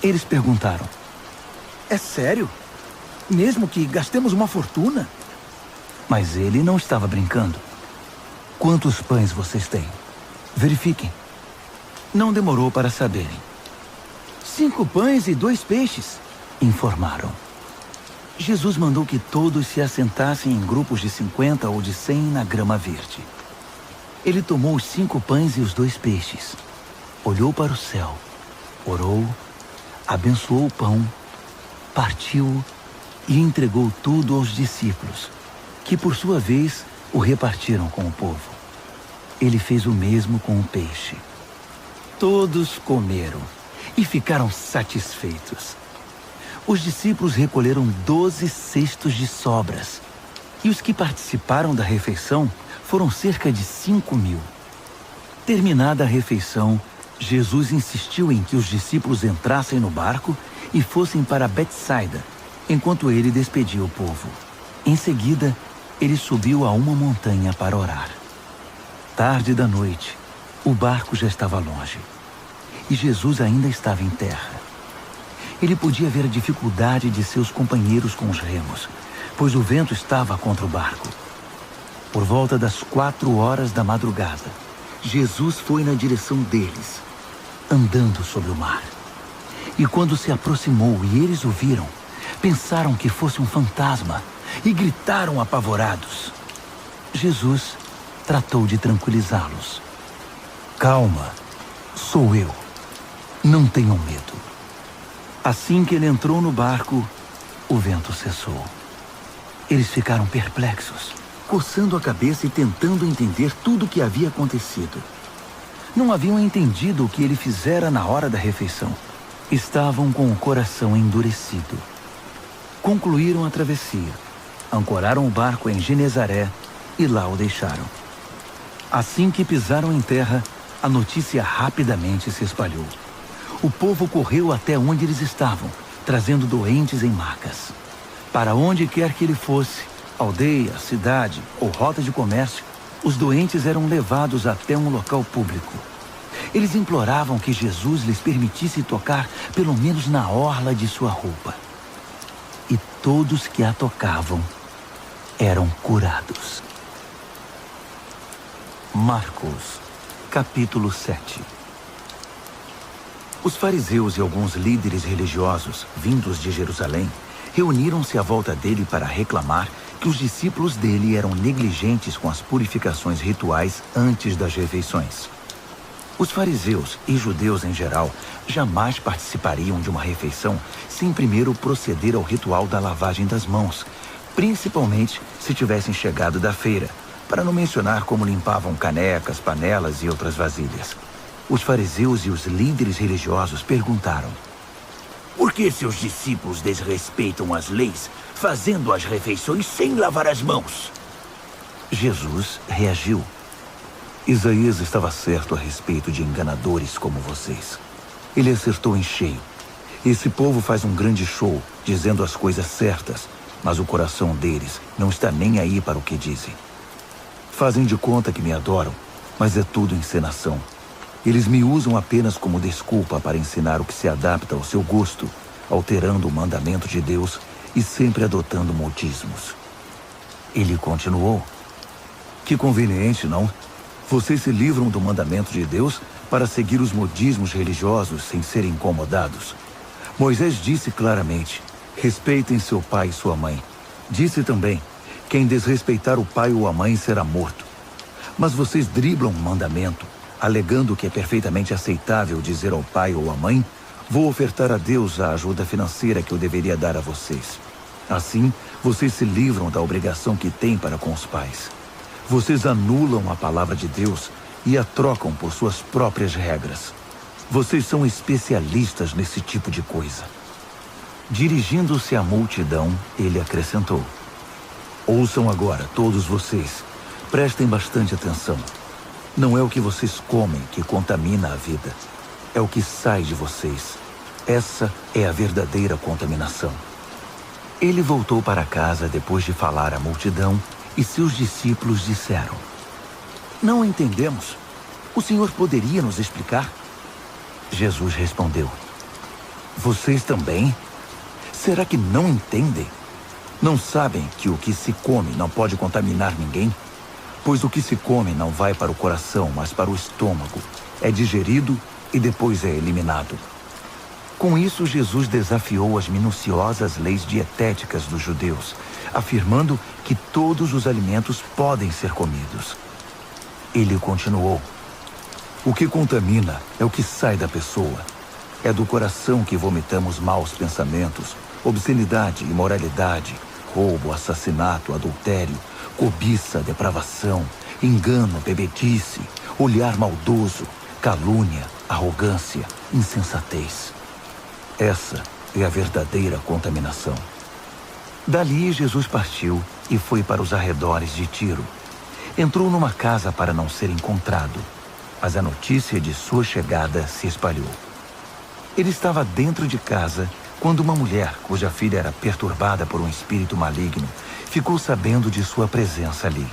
Eles perguntaram: É sério? Mesmo que gastemos uma fortuna? Mas ele não estava brincando. Quantos pães vocês têm? Verifiquem. Não demorou para saberem. 5 pães e 2 peixes, informaram. Jesus mandou que todos se assentassem em grupos de 50 ou de 100 na grama verde. Ele tomou os 5 pães e os 2 peixes, olhou para o céu, orou, abençoou o pão, partiu e entregou tudo aos discípulos, que por sua vez o repartiram com o povo. Ele fez o mesmo com o peixe. Todos comeram e ficaram satisfeitos. Os discípulos recolheram 12 cestos de sobras, e os que participaram da refeição foram cerca de 5.000. Terminada a refeição, Jesus insistiu em que os discípulos entrassem no barco e fossem para Betsaida, enquanto ele despedia o povo. Em seguida, ele subiu a uma montanha para orar. Tarde da noite, o barco já estava longe, e Jesus ainda estava em terra. Ele podia ver a dificuldade de seus companheiros com os remos, pois o vento estava contra o barco. Por volta das 4 horas da madrugada, Jesus foi na direção deles, andando sobre o mar. E quando se aproximou e eles o viram, pensaram que fosse um fantasma e gritaram apavorados. Jesus tratou de tranquilizá-los. Calma, sou eu. Não tenham medo. Assim que ele entrou no barco, o vento cessou. Eles ficaram perplexos, coçando a cabeça e tentando entender tudo o que havia acontecido. Não haviam entendido o que ele fizera na hora da refeição. Estavam com o coração endurecido. Concluíram a travessia, ancoraram o barco em Genezaré e lá o deixaram. Assim que pisaram em terra, a notícia rapidamente se espalhou. O povo correu até onde eles estavam, trazendo doentes em macas. Para onde quer que ele fosse, aldeia, cidade ou rota de comércio, os doentes eram levados até um local público. Eles imploravam que Jesus lhes permitisse tocar pelo menos na orla de sua roupa. E todos que a tocavam eram curados. Marcos, capítulo 7. Os fariseus e alguns líderes religiosos, vindos de Jerusalém, reuniram-se à volta dele para reclamar que os discípulos dele eram negligentes com as purificações rituais antes das refeições. Os fariseus e judeus em geral jamais participariam de uma refeição sem primeiro proceder ao ritual da lavagem das mãos, principalmente se tivessem chegado da feira, para não mencionar como limpavam canecas, panelas e outras vasilhas. Os fariseus e os líderes religiosos perguntaram: por que seus discípulos desrespeitam as leis, fazendo as refeições sem lavar as mãos? Jesus reagiu: Isaías estava certo a respeito de enganadores como vocês. Ele acertou em cheio. Esse povo faz um grande show, dizendo as coisas certas, mas o coração deles não está nem aí para o que dizem. Fazem de conta que me adoram, mas é tudo encenação. Eles me usam apenas como desculpa para ensinar o que se adapta ao seu gosto, alterando o mandamento de Deus e sempre adotando modismos. Ele continuou: que conveniente, não? Vocês se livram do mandamento de Deus para seguir os modismos religiosos sem serem incomodados. Moisés disse claramente: respeitem seu pai e sua mãe. Disse também: quem desrespeitar o pai ou a mãe será morto. Mas vocês driblam o mandamento, alegando que é perfeitamente aceitável dizer ao pai ou à mãe: vou ofertar a Deus a ajuda financeira que eu deveria dar a vocês. Assim, vocês se livram da obrigação que têm para com os pais. Vocês anulam a palavra de Deus e a trocam por suas próprias regras. Vocês são especialistas nesse tipo de coisa. Dirigindo-se à multidão, ele acrescentou: ouçam agora, todos vocês. Prestem bastante atenção. Não é o que vocês comem que contamina a vida. É o que sai de vocês. Essa é a verdadeira contaminação. Ele voltou para casa depois de falar à multidão e seus discípulos disseram: não entendemos. O Senhor poderia nos explicar? Jesus respondeu: vocês também? Será que não entendem? Não sabem que o que se come não pode contaminar ninguém? Pois o que se come não vai para o coração, mas para o estômago. É digerido e depois é eliminado. Com isso, Jesus desafiou as minuciosas leis dietéticas dos judeus, afirmando que todos os alimentos podem ser comidos. Ele continuou: o que contamina é o que sai da pessoa. É do coração que vomitamos maus pensamentos, obscenidade, imoralidade, roubo, assassinato, adultério, cobiça, depravação, engano, bebedice, olhar maldoso, calúnia, arrogância, insensatez. Essa é a verdadeira contaminação. Dali, Jesus partiu e foi para os arredores de Tiro. Entrou numa casa para não ser encontrado, mas a notícia de sua chegada se espalhou. Ele estava dentro de casa quando uma mulher, cuja filha era perturbada por um espírito maligno, ficou sabendo de sua presença ali.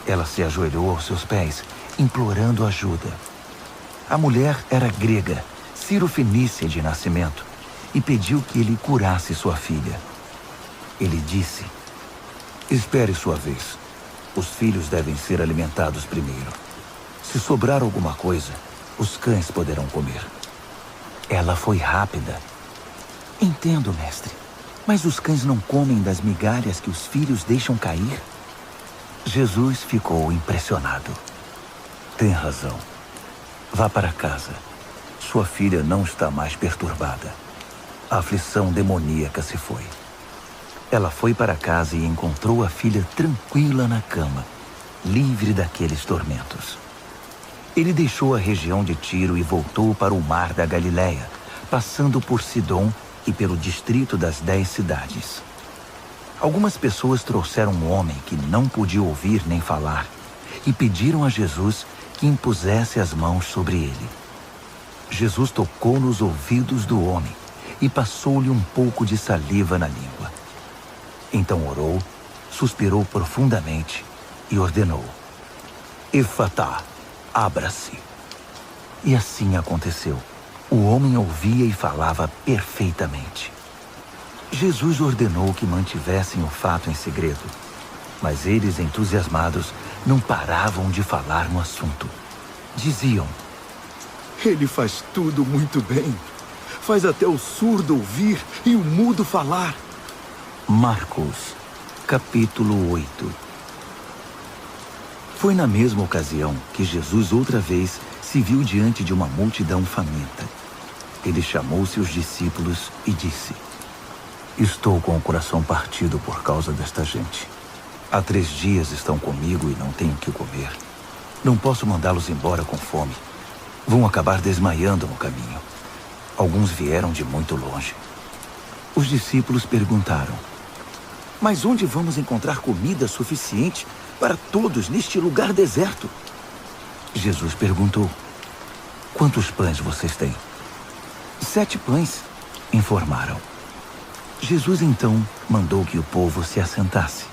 Ela se ajoelhou aos seus pés, implorando ajuda. A mulher era grega, cirofenícia de nascimento, e pediu que ele curasse sua filha. Ele disse: espere sua vez. Os filhos devem ser alimentados primeiro. Se sobrar alguma coisa, os cães poderão comer. Ela foi rápida. Entendo, mestre. Mas os cães não comem das migalhas que os filhos deixam cair? Jesus ficou impressionado. Tem razão. Vá para casa. Sua filha não está mais perturbada. A aflição demoníaca se foi. Ela foi para casa e encontrou a filha tranquila na cama, livre daqueles tormentos. Ele deixou a região de Tiro e voltou para o mar da Galileia, passando por Sidom e pelo distrito das 10 cidades. Algumas pessoas trouxeram um homem que não podia ouvir nem falar e pediram a Jesus que impusesse as mãos sobre ele. Jesus tocou nos ouvidos do homem e passou-lhe um pouco de saliva na língua. Então orou, suspirou profundamente e ordenou: Efatá, abra-se. E assim aconteceu. O homem ouvia e falava perfeitamente. Jesus ordenou que mantivessem o fato em segredo, mas eles, entusiasmados, não paravam de falar no assunto. Diziam: ele faz tudo muito bem. Faz até o surdo ouvir e o mudo falar. Marcos, capítulo 8. Foi na mesma ocasião que Jesus outra vez se viu diante de uma multidão faminta. Ele chamou seus discípulos e disse: Estou com o coração partido por causa desta gente. Há 3 dias estão comigo e não tenho o que comer. Não posso mandá-los embora com fome. Vão acabar desmaiando no caminho. Alguns vieram de muito longe. Os discípulos perguntaram: Mas onde vamos encontrar comida suficiente para todos neste lugar deserto? Jesus perguntou: Quantos pães vocês têm? 7 pães, informaram. Jesus então mandou que o povo se assentasse.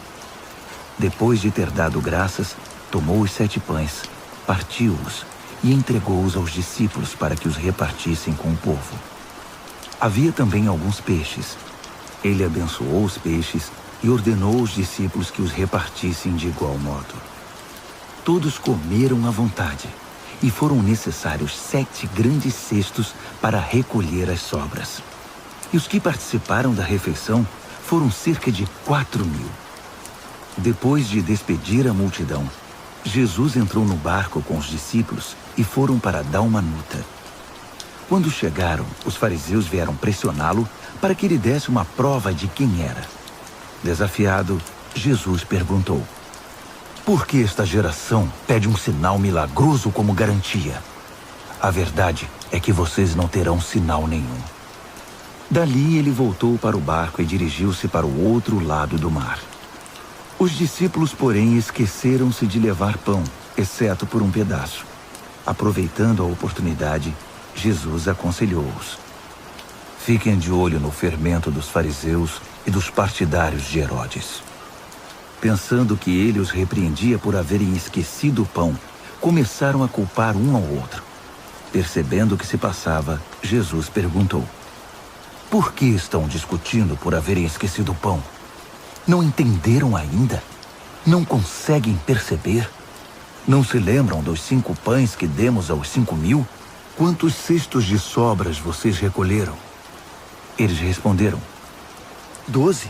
Depois de ter dado graças, tomou os 7 pães, partiu-os e entregou-os aos discípulos para que os repartissem com o povo. Havia também alguns peixes. Ele abençoou os peixes e ordenou aos discípulos que os repartissem de igual modo. Todos comeram à vontade, e foram necessários 7 grandes cestos para recolher as sobras. E os que participaram da refeição foram cerca de 4.000. Depois de despedir a multidão, Jesus entrou no barco com os discípulos e foram para Dalmanuta. Quando chegaram, os fariseus vieram pressioná-lo para que ele desse uma prova de quem era. Desafiado, Jesus perguntou: por que esta geração pede um sinal milagroso como garantia? A verdade é que vocês não terão sinal nenhum. Dali ele voltou para o barco e dirigiu-se para o outro lado do mar. Os discípulos, porém, esqueceram-se de levar pão, exceto por um pedaço. Aproveitando a oportunidade, Jesus aconselhou-os: fiquem de olho no fermento dos fariseus e dos partidários de Herodes. Pensando que ele os repreendia por haverem esquecido o pão, começaram a culpar um ao outro. Percebendo o que se passava, Jesus perguntou: por que estão discutindo por haverem esquecido o pão? Não entenderam ainda? Não conseguem perceber? Não se lembram dos 5 pães que demos aos 5.000? Quantos cestos de sobras vocês recolheram? Eles responderam: 12.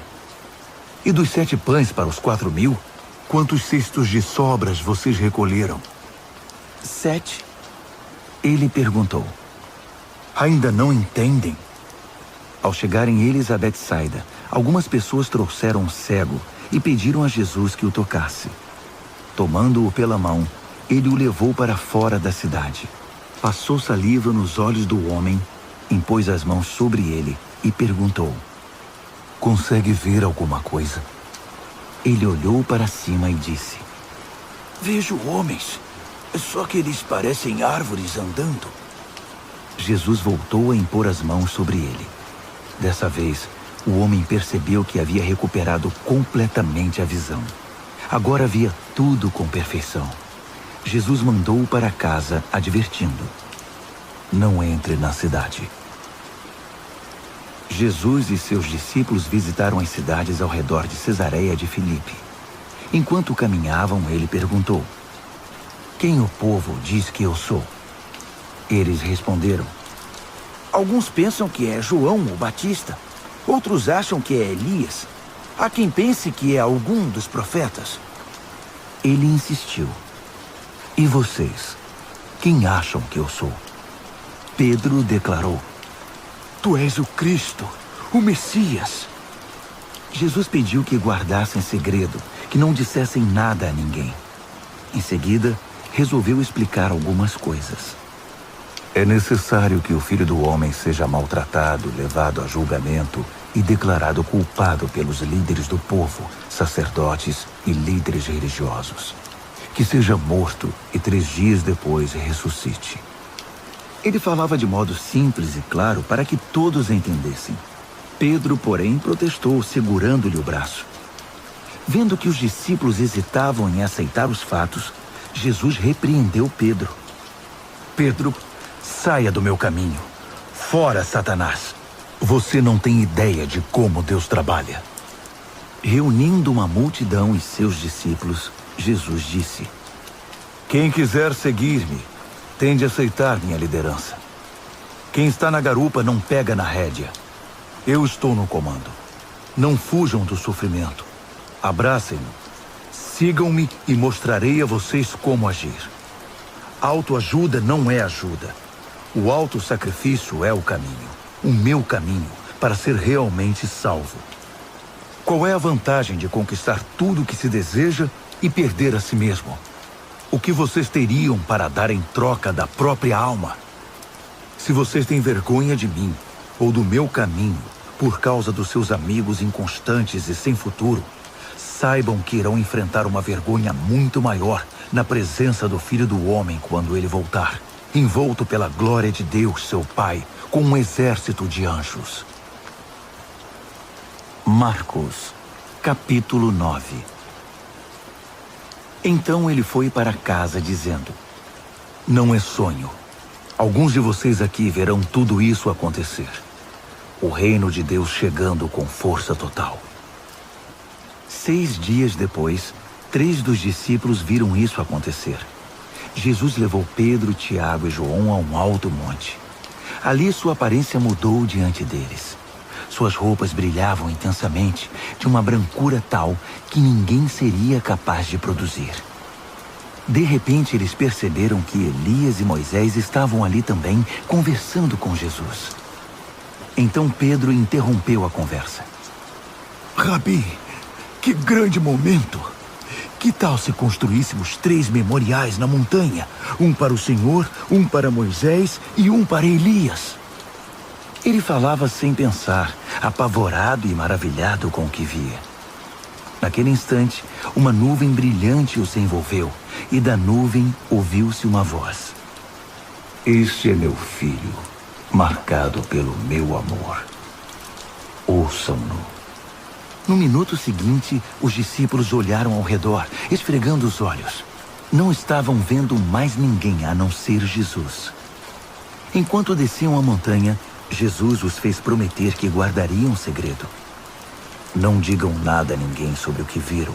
E dos 7 pães para os 4.000, quantos cestos de sobras vocês recolheram? 7. Ele perguntou: ainda não entendem? Ao chegarem eles a Betsaida, algumas pessoas trouxeram um cego e pediram a Jesus que o tocasse. Tomando-o pela mão, ele o levou para fora da cidade. Passou saliva nos olhos do homem, impôs as mãos sobre ele e perguntou: consegue ver alguma coisa? Ele olhou para cima e disse: vejo homens, só que eles parecem árvores andando. Jesus voltou a impor as mãos sobre ele. Dessa vez, o homem percebeu que havia recuperado completamente a visão. Agora via tudo com perfeição. Jesus mandou-o para casa, advertindo: não entre na cidade. Jesus e seus discípulos visitaram as cidades ao redor de Cesareia de Filipe. Enquanto caminhavam, ele perguntou: quem o povo diz que eu sou? Eles responderam: alguns pensam que é João o Batista, outros acham que é Elias. Há quem pense que é algum dos profetas. Ele insistiu: e vocês? Quem acham que eu sou? Pedro declarou: tu és o Cristo, o Messias. Jesus pediu que guardassem segredo, que não dissessem nada a ninguém. Em seguida, resolveu explicar algumas coisas. É necessário que o Filho do Homem seja maltratado, levado a julgamento e declarado culpado pelos líderes do povo, sacerdotes e líderes religiosos. Que seja morto e 3 dias depois ressuscite. Ele falava de modo simples e claro para que todos entendessem. Pedro, porém, protestou, segurando-lhe o braço. Vendo que os discípulos hesitavam em aceitar os fatos, Jesus repreendeu Pedro. Pedro, saia do meu caminho. Fora, Satanás. Você não tem ideia de como Deus trabalha. Reunindo uma multidão e seus discípulos, Jesus disse: quem quiser seguir-me, tem de aceitar minha liderança. Quem está na garupa não pega na rédea. Eu estou no comando. Não fujam do sofrimento. Abracem-me. Sigam-me e mostrarei a vocês como agir. Autoajuda não é ajuda. O autossacrifício é o caminho. O meu caminho para ser realmente salvo. Qual é a vantagem de conquistar tudo o que se deseja e perder a si mesmo? O que vocês teriam para dar em troca da própria alma? Se vocês têm vergonha de mim ou do meu caminho por causa dos seus amigos inconstantes e sem futuro, saibam que irão enfrentar uma vergonha muito maior na presença do Filho do Homem quando ele voltar, envolto pela glória de Deus, seu Pai, com um exército de anjos. Marcos, capítulo 9. Então ele foi para casa dizendo: não é sonho. Alguns de vocês aqui verão tudo isso acontecer. O reino de Deus chegando com força total. 6 dias depois, 3 dos discípulos viram isso acontecer. Jesus levou Pedro, Tiago e João a um alto monte. Ali sua aparência mudou diante deles. Suas roupas brilhavam intensamente, de uma brancura tal que ninguém seria capaz de produzir. De repente, eles perceberam que Elias e Moisés estavam ali também, conversando com Jesus. Então Pedro interrompeu a conversa. Rabi, que grande momento! Que tal se construíssemos 3 memoriais na montanha? Um para o Senhor, um para Moisés e um para Elias. Ele falava sem pensar, apavorado e maravilhado com o que via. Naquele instante, uma nuvem brilhante os envolveu, e da nuvem ouviu-se uma voz. Este é meu filho, marcado pelo meu amor. Ouçam-no. No minuto seguinte, os discípulos olharam ao redor, esfregando os olhos. Não estavam vendo mais ninguém a não ser Jesus. Enquanto desciam a montanha, Jesus os fez prometer que guardariam um segredo. Não digam nada a ninguém sobre o que viram,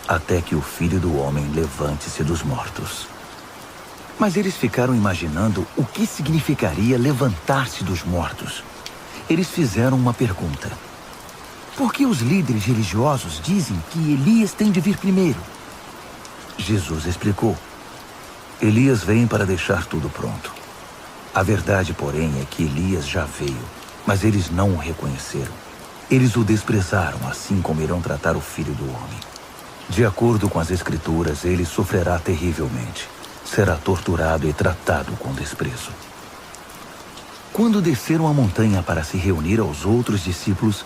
até que o Filho do Homem levante-se dos mortos. Mas eles ficaram imaginando o que significaria levantar-se dos mortos. Eles fizeram uma pergunta. Por que os líderes religiosos dizem que Elias tem de vir primeiro? Jesus explicou. Elias vem para deixar tudo pronto. A verdade, porém, é que Elias já veio, mas eles não o reconheceram. Eles o desprezaram, assim como irão tratar o Filho do Homem. De acordo com as Escrituras, ele sofrerá terrivelmente. Será torturado e tratado com desprezo. Quando desceram a montanha para se reunir aos outros discípulos,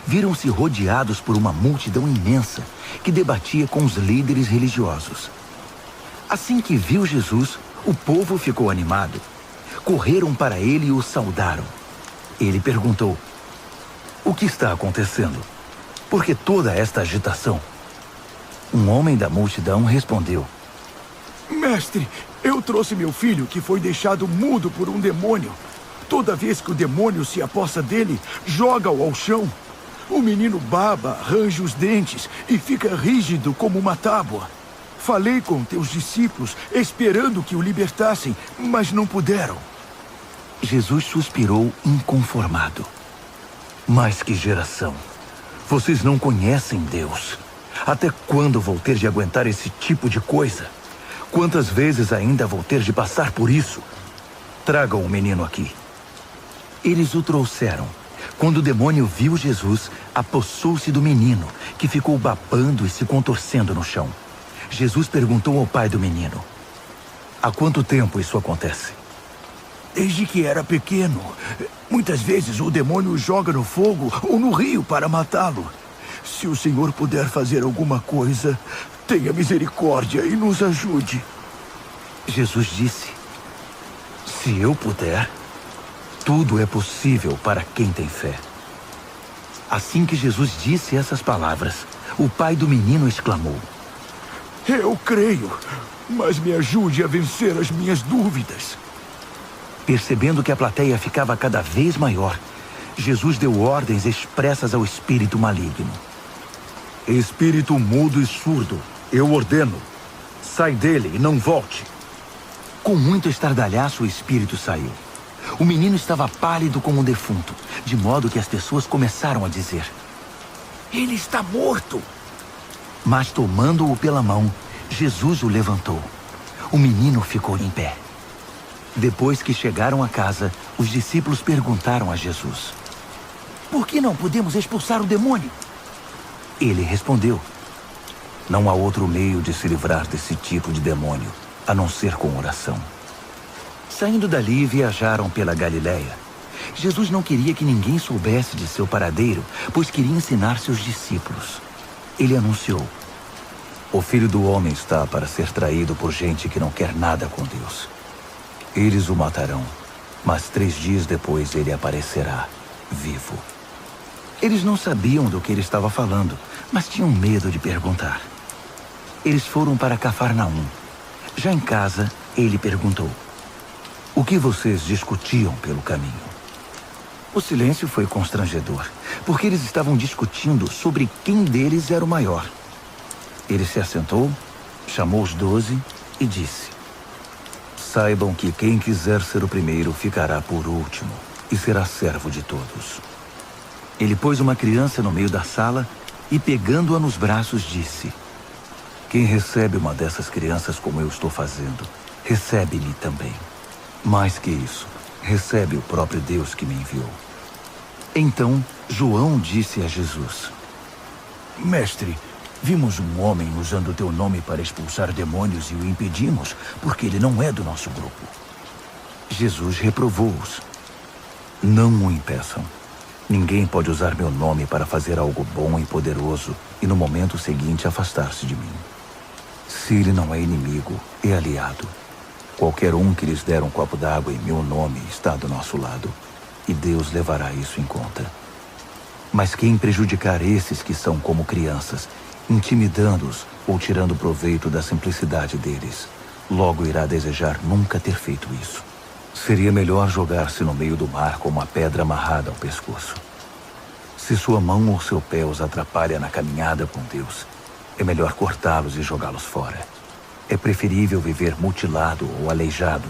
viram-se rodeados por uma multidão imensa que debatia com os líderes religiosos. Assim que viu Jesus, o povo ficou animado. Correram para ele e o saudaram. Ele perguntou: o que está acontecendo? Por que toda esta agitação? Um homem da multidão respondeu: Mestre, eu trouxe meu filho que foi deixado mudo por um demônio. Toda vez que o demônio se apossa dele, joga-o ao chão. O menino baba, range os dentes e fica rígido como uma tábua. Falei com teus discípulos, esperando que o libertassem, mas não puderam. Jesus suspirou inconformado. Mas que geração! Vocês não conhecem Deus. Até quando vou ter de aguentar esse tipo de coisa? Quantas vezes ainda vou ter de passar por isso? Tragam o menino aqui. Eles o trouxeram. Quando o demônio viu Jesus, apossou-se do menino, que ficou babando e se contorcendo no chão. Jesus perguntou ao pai do menino: há quanto tempo isso acontece? Desde que era pequeno. Muitas vezes o demônio o joga no fogo ou no rio para matá-lo. Se o Senhor puder fazer alguma coisa, tenha misericórdia e nos ajude. Jesus disse: se eu puder, tudo é possível para quem tem fé. Assim que Jesus disse essas palavras, o pai do menino exclamou: eu creio, mas me ajude a vencer as minhas dúvidas. Percebendo que a plateia ficava cada vez maior, Jesus deu ordens expressas ao espírito maligno. Espírito mudo e surdo, eu ordeno, sai dele e não volte. Com muito estardalhaço, o espírito saiu. O menino estava pálido como um defunto, de modo que as pessoas começaram a dizer: ele está morto. Mas tomando-o pela mão, Jesus o levantou. O menino ficou em pé. Depois que chegaram a casa, os discípulos perguntaram a Jesus: por que não podemos expulsar o demônio? Ele respondeu: não há outro meio de se livrar desse tipo de demônio, a não ser com oração. Saindo dali, viajaram pela Galileia. Jesus não queria que ninguém soubesse de seu paradeiro, pois queria ensinar seus discípulos. Ele anunciou: o Filho do Homem está para ser traído por gente que não quer nada com Deus. Eles o matarão, mas 3 dias depois ele aparecerá, vivo. Eles não sabiam do que ele estava falando, mas tinham medo de perguntar. Eles foram para Cafarnaum. Já em casa, ele perguntou: o que vocês discutiam pelo caminho? O silêncio foi constrangedor, porque eles estavam discutindo sobre quem deles era o maior. Ele se assentou, chamou os 12 e disse: saibam que quem quiser ser o primeiro ficará por último e será servo de todos. Ele pôs uma criança no meio da sala e, pegando-a nos braços, disse: Quem recebe uma dessas crianças como eu estou fazendo, recebe-me também. Mais que isso, recebe o próprio Deus que me enviou. Então, João disse a Jesus: Mestre, vimos um homem usando o teu nome para expulsar demônios e o impedimos, porque ele não é do nosso grupo. Jesus reprovou-os. Não o impeçam. Ninguém pode usar meu nome para fazer algo bom e poderoso e no momento seguinte afastar-se de mim. Se ele não é inimigo, é aliado. Qualquer um que lhes der um copo d'água em meu nome está do nosso lado, e Deus levará isso em conta. Mas quem prejudicar esses que são como crianças, intimidando-os ou tirando proveito da simplicidade deles, logo irá desejar nunca ter feito isso. Seria melhor jogar-se no meio do mar com uma pedra amarrada ao pescoço. Se sua mão ou seu pé os atrapalha na caminhada com Deus, é melhor cortá-los e jogá-los fora. É preferível viver mutilado ou aleijado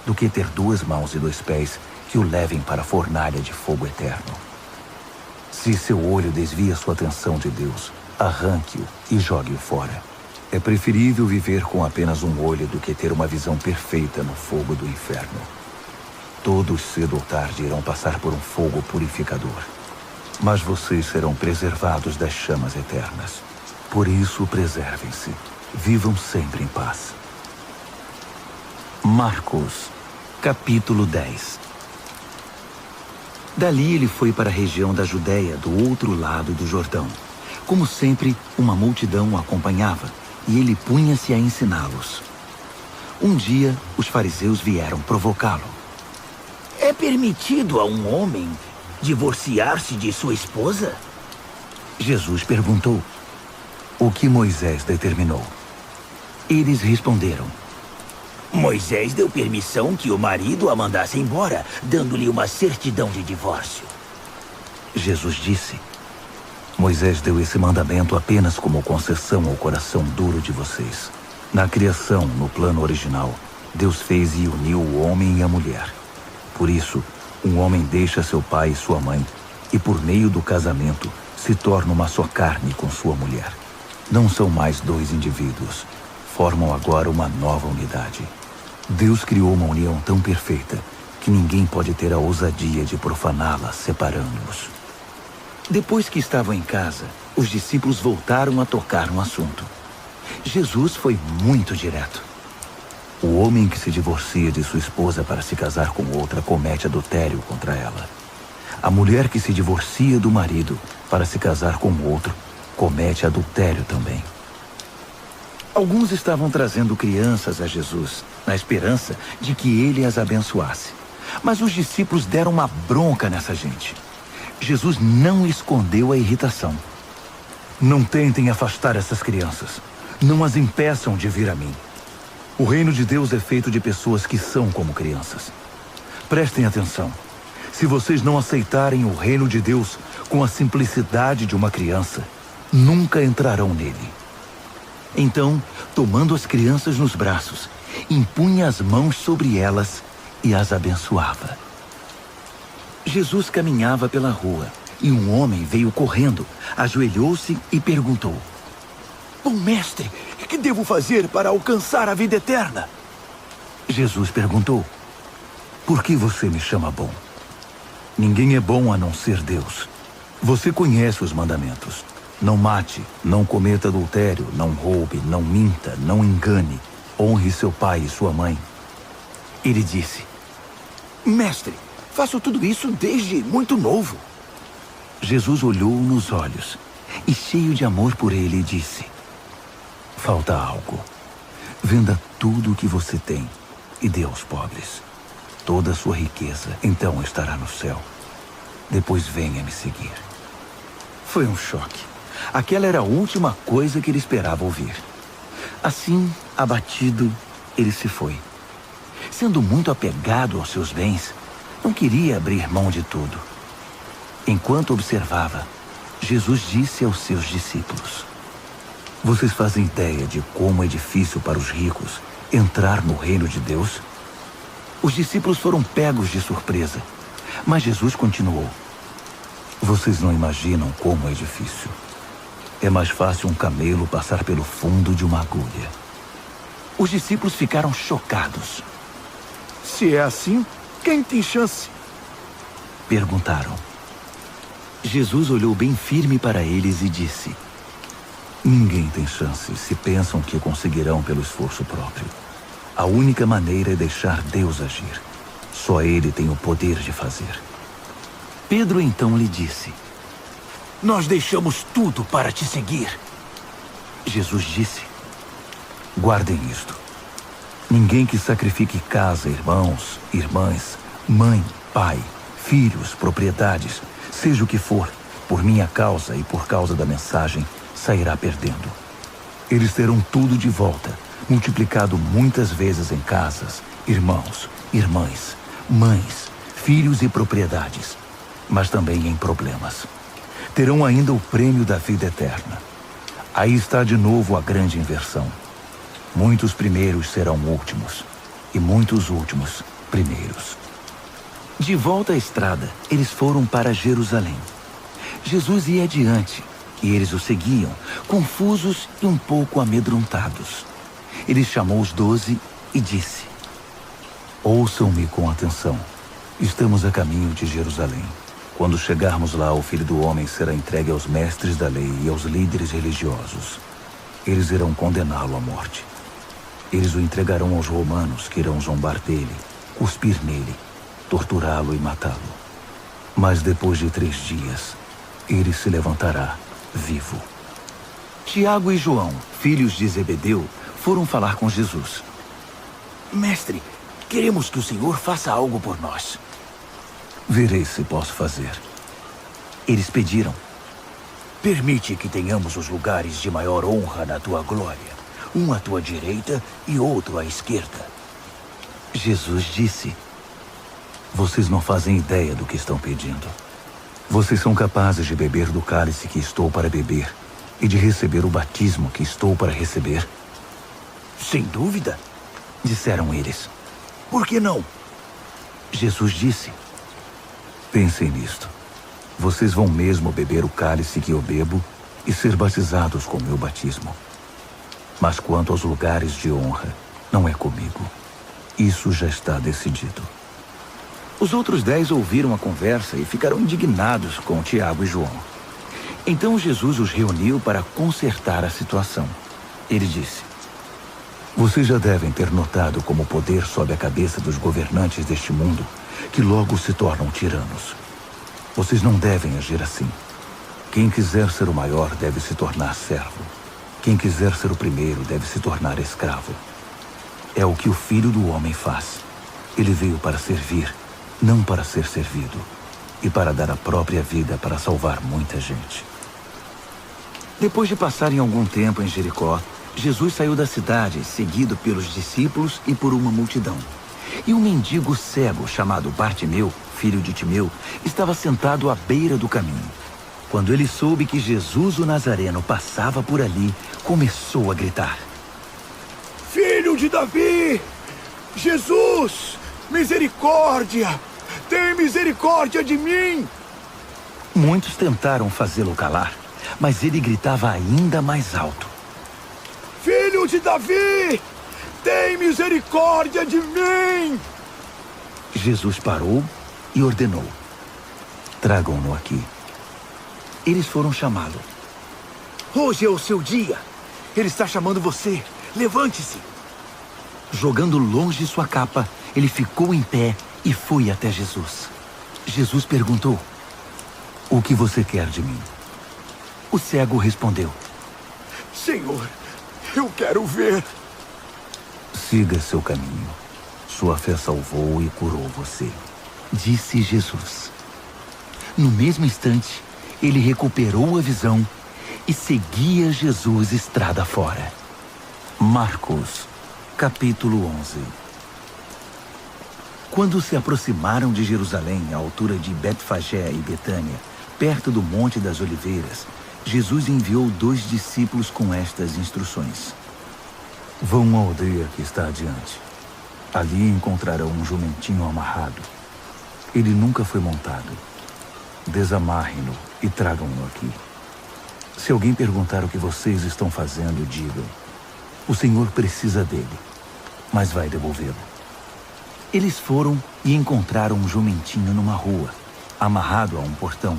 do que ter 2 mãos e 2 pés que o levem para a fornalha de fogo eterno. Se seu olho desvia sua atenção de Deus, arranque-o e jogue-o fora. É preferível viver com apenas um olho do que ter uma visão perfeita no fogo do inferno. Todos, cedo ou tarde, irão passar por um fogo purificador. Mas vocês serão preservados das chamas eternas. Por isso, preservem-se. Vivam sempre em paz. Marcos, capítulo 10. Dali ele foi para a região da Judéia, do outro lado do Jordão. Como sempre, uma multidão o acompanhava, e ele punha-se a ensiná-los. Um dia, os fariseus vieram provocá-lo. É permitido a um homem divorciar-se de sua esposa? Jesus perguntou: o que Moisés determinou? Eles responderam: Moisés deu permissão que o marido a mandasse embora, dando-lhe uma certidão de divórcio. Jesus disse: Moisés deu esse mandamento apenas como concessão ao coração duro de vocês. Na criação, no plano original, Deus fez e uniu o homem e a mulher. Por isso, um homem deixa seu pai e sua mãe, e por meio do casamento, se torna uma só carne com sua mulher. Não são mais 2 indivíduos, formam agora uma nova unidade. Deus criou uma união tão perfeita que ninguém pode ter a ousadia de profaná-la, separando-os. Depois que estavam em casa, os discípulos voltaram a tocar no assunto. Jesus foi muito direto. O homem que se divorcia de sua esposa para se casar com outra comete adultério contra ela. A mulher que se divorcia do marido para se casar com outro comete adultério também. Alguns estavam trazendo crianças a Jesus, na esperança de que ele as abençoasse. Mas os discípulos deram uma bronca nessa gente. Jesus não escondeu a irritação. Não tentem afastar essas crianças. Não as impeçam de vir a mim. O reino de Deus é feito de pessoas que são como crianças. Prestem atenção. Se vocês não aceitarem o reino de Deus com a simplicidade de uma criança, nunca entrarão nele. Então, tomando as crianças nos braços, impunha as mãos sobre elas e as abençoava. Jesus caminhava pela rua e um homem veio correndo, ajoelhou-se e perguntou: Bom mestre, o que devo fazer para alcançar a vida eterna? Jesus perguntou: Por que você me chama bom? Ninguém é bom a não ser Deus. Você conhece os mandamentos. Não mate, não cometa adultério, não roube, não minta, não engane, honre seu pai e sua mãe. Ele disse: Mestre, faço tudo isso desde muito novo. Jesus olhou nos olhos e, cheio de amor por ele, disse: Falta algo. Venda tudo o que você tem e dê aos pobres. Toda a sua riqueza então estará no céu. Depois venha me seguir. Foi um choque. Aquela era a última coisa que ele esperava ouvir. Assim, abatido, ele se foi. Sendo muito apegado aos seus bens, não queria abrir mão de tudo. Enquanto observava, Jesus disse aos seus discípulos: Vocês fazem ideia de como é difícil para os ricos entrar no reino de Deus? Os discípulos foram pegos de surpresa, mas Jesus continuou: Vocês não imaginam como é difícil. É mais fácil um camelo passar pelo fundo de uma agulha. Os discípulos ficaram chocados. Se é assim, quem tem chance? Perguntaram. Jesus olhou bem firme para eles e disse: ninguém tem chance se pensam que conseguirão pelo esforço próprio. A única maneira é deixar Deus agir. Só Ele tem o poder de fazer. Pedro então lhe disse: nós deixamos tudo para te seguir. Jesus disse: guardem isto. Ninguém que sacrifique casa, irmãos, irmãs, mãe, pai, filhos, propriedades, seja o que for, por minha causa e por causa da mensagem, sairá perdendo. Eles terão tudo de volta, multiplicado muitas vezes em casas, irmãos, irmãs, mães, filhos e propriedades, mas também em problemas. Terão ainda o prêmio da vida eterna. Aí está de novo a grande inversão. Muitos primeiros serão últimos, e muitos últimos primeiros. De volta à estrada, eles foram para Jerusalém. Jesus ia adiante, e eles o seguiam, confusos e um pouco amedrontados. Ele chamou os 12 e disse: ouçam-me com atenção. Estamos a caminho de Jerusalém. Quando chegarmos lá, o Filho do Homem será entregue aos mestres da lei e aos líderes religiosos. Eles irão condená-lo à morte. Eles o entregarão aos romanos, que irão zombar dele, cuspir nele, torturá-lo e matá-lo. Mas depois de 3 dias, ele se levantará vivo. Tiago e João, filhos de Zebedeu, foram falar com Jesus. Mestre, queremos que o Senhor faça algo por nós. Verei se posso fazer. Eles pediram: permite que tenhamos os lugares de maior honra na tua glória, um à tua direita e outro à esquerda. Jesus disse: vocês não fazem ideia do que estão pedindo. Vocês são capazes de beber do cálice que estou para beber e de receber o batismo que estou para receber? Sem dúvida, disseram eles. Por que não? Jesus disse: pensem nisto. Vocês vão mesmo beber o cálice que eu bebo e ser batizados com o meu batismo. Mas quanto aos lugares de honra, não é comigo. Isso já está decidido. Os outros 10 ouviram a conversa e ficaram indignados com Tiago e João. Então Jesus os reuniu para consertar a situação. Ele disse: vocês já devem ter notado como o poder sobe a cabeça dos governantes deste mundo, que logo se tornam tiranos. Vocês não devem agir assim. Quem quiser ser o maior deve se tornar servo. Quem quiser ser o primeiro deve se tornar escravo. É o que o Filho do Homem faz. Ele veio para servir, não para ser servido, e para dar a própria vida para salvar muita gente. Depois de passarem algum tempo em Jericó, Jesus saiu da cidade, seguido pelos discípulos e por uma multidão. E um mendigo cego chamado Bartimeu, filho de Timeu, estava sentado à beira do caminho. Quando ele soube que Jesus o Nazareno passava por ali, começou a gritar: Filho de Davi! Jesus! Misericórdia! Tem misericórdia de mim! Muitos tentaram fazê-lo calar, mas ele gritava ainda mais alto: Filho de Davi! Tem misericórdia de mim! Jesus parou e ordenou: tragam-no aqui. Eles foram chamá-lo. Hoje é o seu dia. Ele está chamando você. Levante-se. Jogando longe sua capa, ele ficou em pé e foi até Jesus. Jesus perguntou: o que você quer de mim? O cego respondeu: Senhor, eu quero ver. Siga seu caminho. Sua fé salvou e curou você, disse Jesus. No mesmo instante, ele recuperou a visão e seguia Jesus estrada fora. Marcos, capítulo 11. Quando se aproximaram de Jerusalém, à altura de Betfagé e Betânia, perto do Monte das Oliveiras, Jesus enviou 2 discípulos com estas instruções: vão à aldeia que está adiante. Ali encontrarão um jumentinho amarrado. Ele nunca foi montado. Desamarrem-no e tragam-no aqui. Se alguém perguntar o que vocês estão fazendo, digam: o Senhor precisa dele, mas vai devolvê-lo. Eles foram e encontraram um jumentinho numa rua, amarrado a um portão.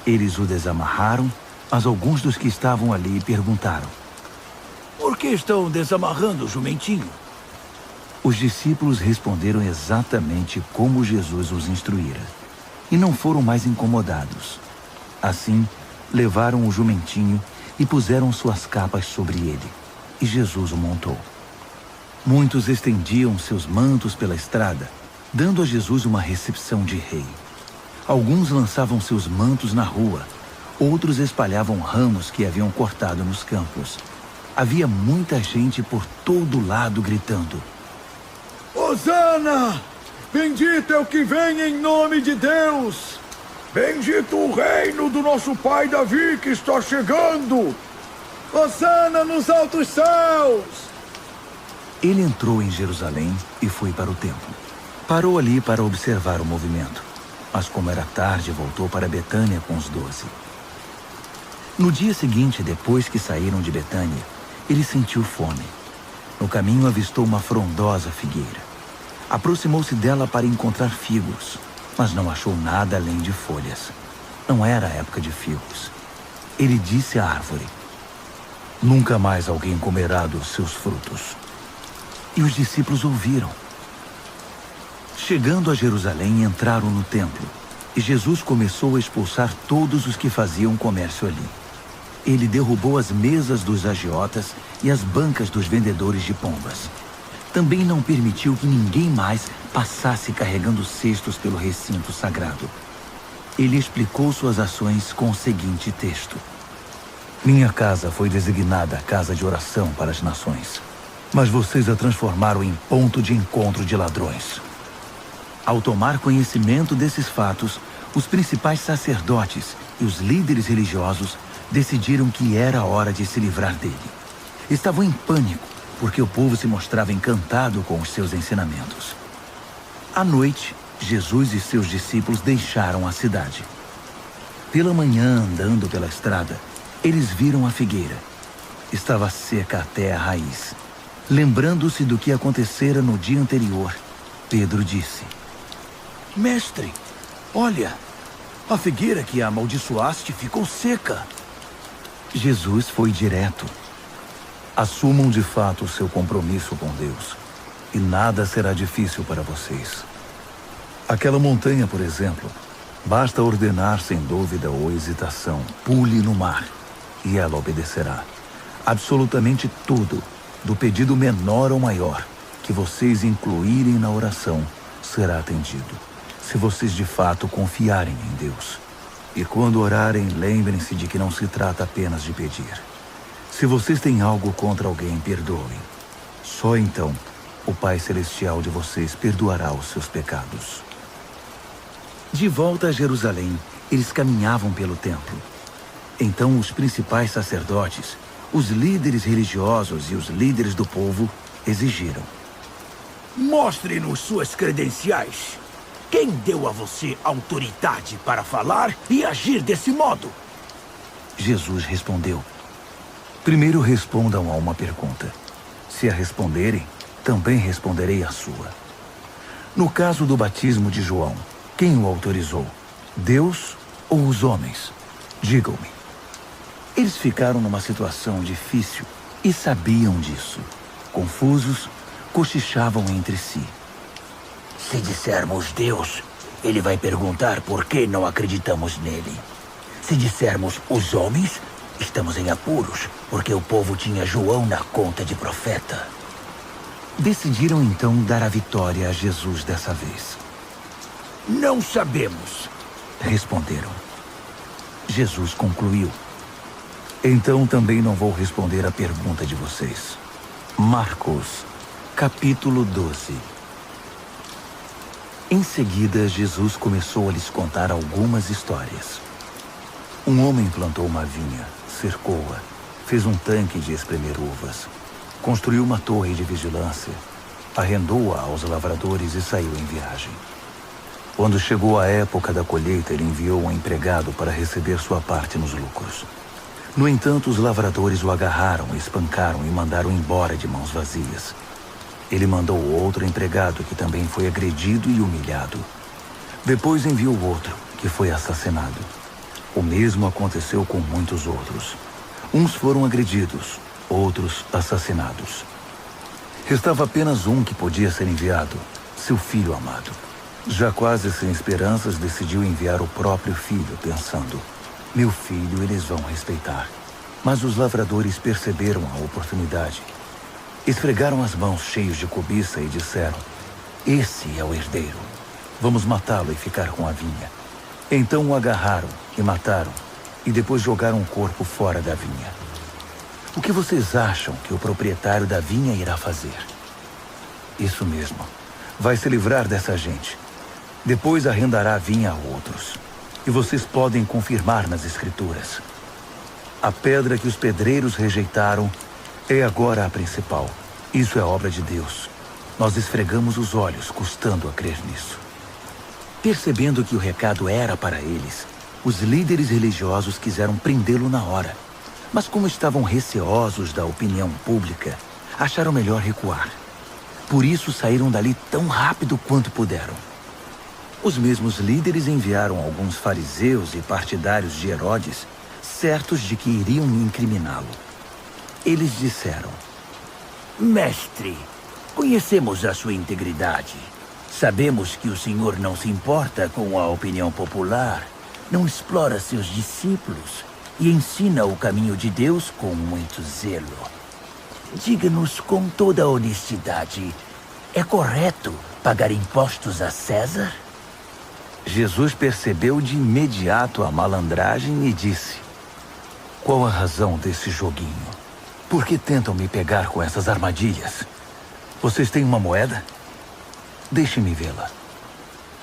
Eles o desamarraram, mas alguns dos que estavam ali perguntaram: Por que estão desamarrando o jumentinho? Os discípulos responderam exatamente como Jesus os instruíra, e não foram mais incomodados. Assim, levaram o jumentinho e puseram suas capas sobre ele, e Jesus o montou. Muitos estendiam seus mantos pela estrada, dando a Jesus uma recepção de rei. Alguns lançavam seus mantos na rua, outros espalhavam ramos que haviam cortado nos campos. Havia muita gente por todo lado gritando: Hosana! Bendito é o que vem em nome de Deus! Bendito o reino do nosso pai Davi que está chegando! Hosana nos altos céus! Ele entrou em Jerusalém e foi para o templo. Parou ali para observar o movimento, mas como era tarde, voltou para Betânia com os 12. No dia seguinte, depois que saíram de Betânia, ele sentiu fome. No caminho avistou uma frondosa figueira. Aproximou-se dela para encontrar figos, mas não achou nada além de folhas. Não era a época de figos. Ele disse à árvore: Nunca mais alguém comerá dos seus frutos. E os discípulos ouviram. Chegando a Jerusalém, entraram no templo, e Jesus começou a expulsar todos os que faziam comércio ali. Ele derrubou as mesas dos agiotas e as bancas dos vendedores de pombas. Também não permitiu que ninguém mais passasse carregando cestos pelo recinto sagrado. Ele explicou suas ações com o seguinte texto: Minha casa foi designada casa de oração para as nações, mas vocês a transformaram em ponto de encontro de ladrões. Ao tomar conhecimento desses fatos, os principais sacerdotes e os líderes religiosos decidiram que era a hora de se livrar dele. Estavam em pânico, porque o povo se mostrava encantado com os seus ensinamentos. À noite, Jesus e seus discípulos deixaram a cidade. Pela manhã, andando pela estrada, eles viram a figueira. Estava seca até a raiz. Lembrando-se do que acontecera no dia anterior, Pedro disse: Mestre, olha, a figueira que amaldiçoaste ficou seca. Jesus foi direto. Assumam de fato o seu compromisso com Deus, e nada será difícil para vocês. Aquela montanha, por exemplo, basta ordenar sem dúvida ou hesitação: pule no mar, e ela obedecerá. Absolutamente tudo, do pedido menor ao maior, que vocês incluírem na oração, será atendido, se vocês de fato confiarem em Deus. E quando orarem, lembrem-se de que não se trata apenas de pedir. Se vocês têm algo contra alguém, perdoem. Só então o Pai Celestial de vocês perdoará os seus pecados. De volta a Jerusalém, eles caminhavam pelo templo. Então os principais sacerdotes, os líderes religiosos e os líderes do povo exigiram: Mostre-nos suas credenciais. Quem deu a você autoridade para falar e agir desse modo? Jesus respondeu: Primeiro respondam a uma pergunta. Se a responderem, também responderei a sua. No caso do batismo de João, quem o autorizou? Deus ou os homens? Digam-me. Eles ficaram numa situação difícil e sabiam disso. Confusos, cochichavam entre si. Se dissermos Deus, ele vai perguntar por que não acreditamos nele. Se dissermos os homens, estamos em apuros, porque o povo tinha João na conta de profeta. Decidiram então dar a vitória a Jesus dessa vez. Não sabemos, responderam. Jesus concluiu: Então também não vou responder a pergunta de vocês. Marcos, capítulo 12. Em seguida, Jesus começou a lhes contar algumas histórias. Um homem plantou uma vinha, cercou-a, fez um tanque de espremer uvas, construiu uma torre de vigilância, arrendou-a aos lavradores e saiu em viagem. Quando chegou a época da colheita, ele enviou um empregado para receber sua parte nos lucros. No entanto, os lavradores o agarraram, espancaram e mandaram embora de mãos vazias. Ele mandou outro empregado que também foi agredido e humilhado. Depois enviou outro, que foi assassinado. O mesmo aconteceu com muitos outros. Uns foram agredidos, outros assassinados. Restava apenas um que podia ser enviado, seu filho amado. Já quase sem esperanças, decidiu enviar o próprio filho, pensando: meu filho eles vão respeitar. Mas os lavradores perceberam a oportunidade. Esfregaram as mãos cheios de cobiça e disseram: esse é o herdeiro. Vamos matá-lo e ficar com a vinha. Então o agarraram e mataram, e depois jogaram o corpo fora da vinha. O que vocês acham que o proprietário da vinha irá fazer? Isso mesmo. Vai se livrar dessa gente. Depois arrendará a vinha a outros. E vocês podem confirmar nas escrituras. A pedra que os pedreiros rejeitaram é agora a principal. Isso é obra de Deus. Nós esfregamos os olhos, custando a crer nisso. Percebendo que o recado era para eles, os líderes religiosos quiseram prendê-lo na hora. Mas como estavam receosos da opinião pública, acharam melhor recuar. Por isso saíram dali tão rápido quanto puderam. Os mesmos líderes enviaram alguns fariseus e partidários de Herodes, certos de que iriam incriminá-lo. Eles disseram: mestre, conhecemos a sua integridade. Sabemos que o senhor não se importa com a opinião popular, não explora seus discípulos e ensina o caminho de Deus com muito zelo. Diga-nos com toda a honestidade, é correto pagar impostos a César? Jesus percebeu de imediato a malandragem e disse: qual a razão desse joguinho? Por que tentam me pegar com essas armadilhas? Vocês têm uma moeda? Deixe-me vê-la.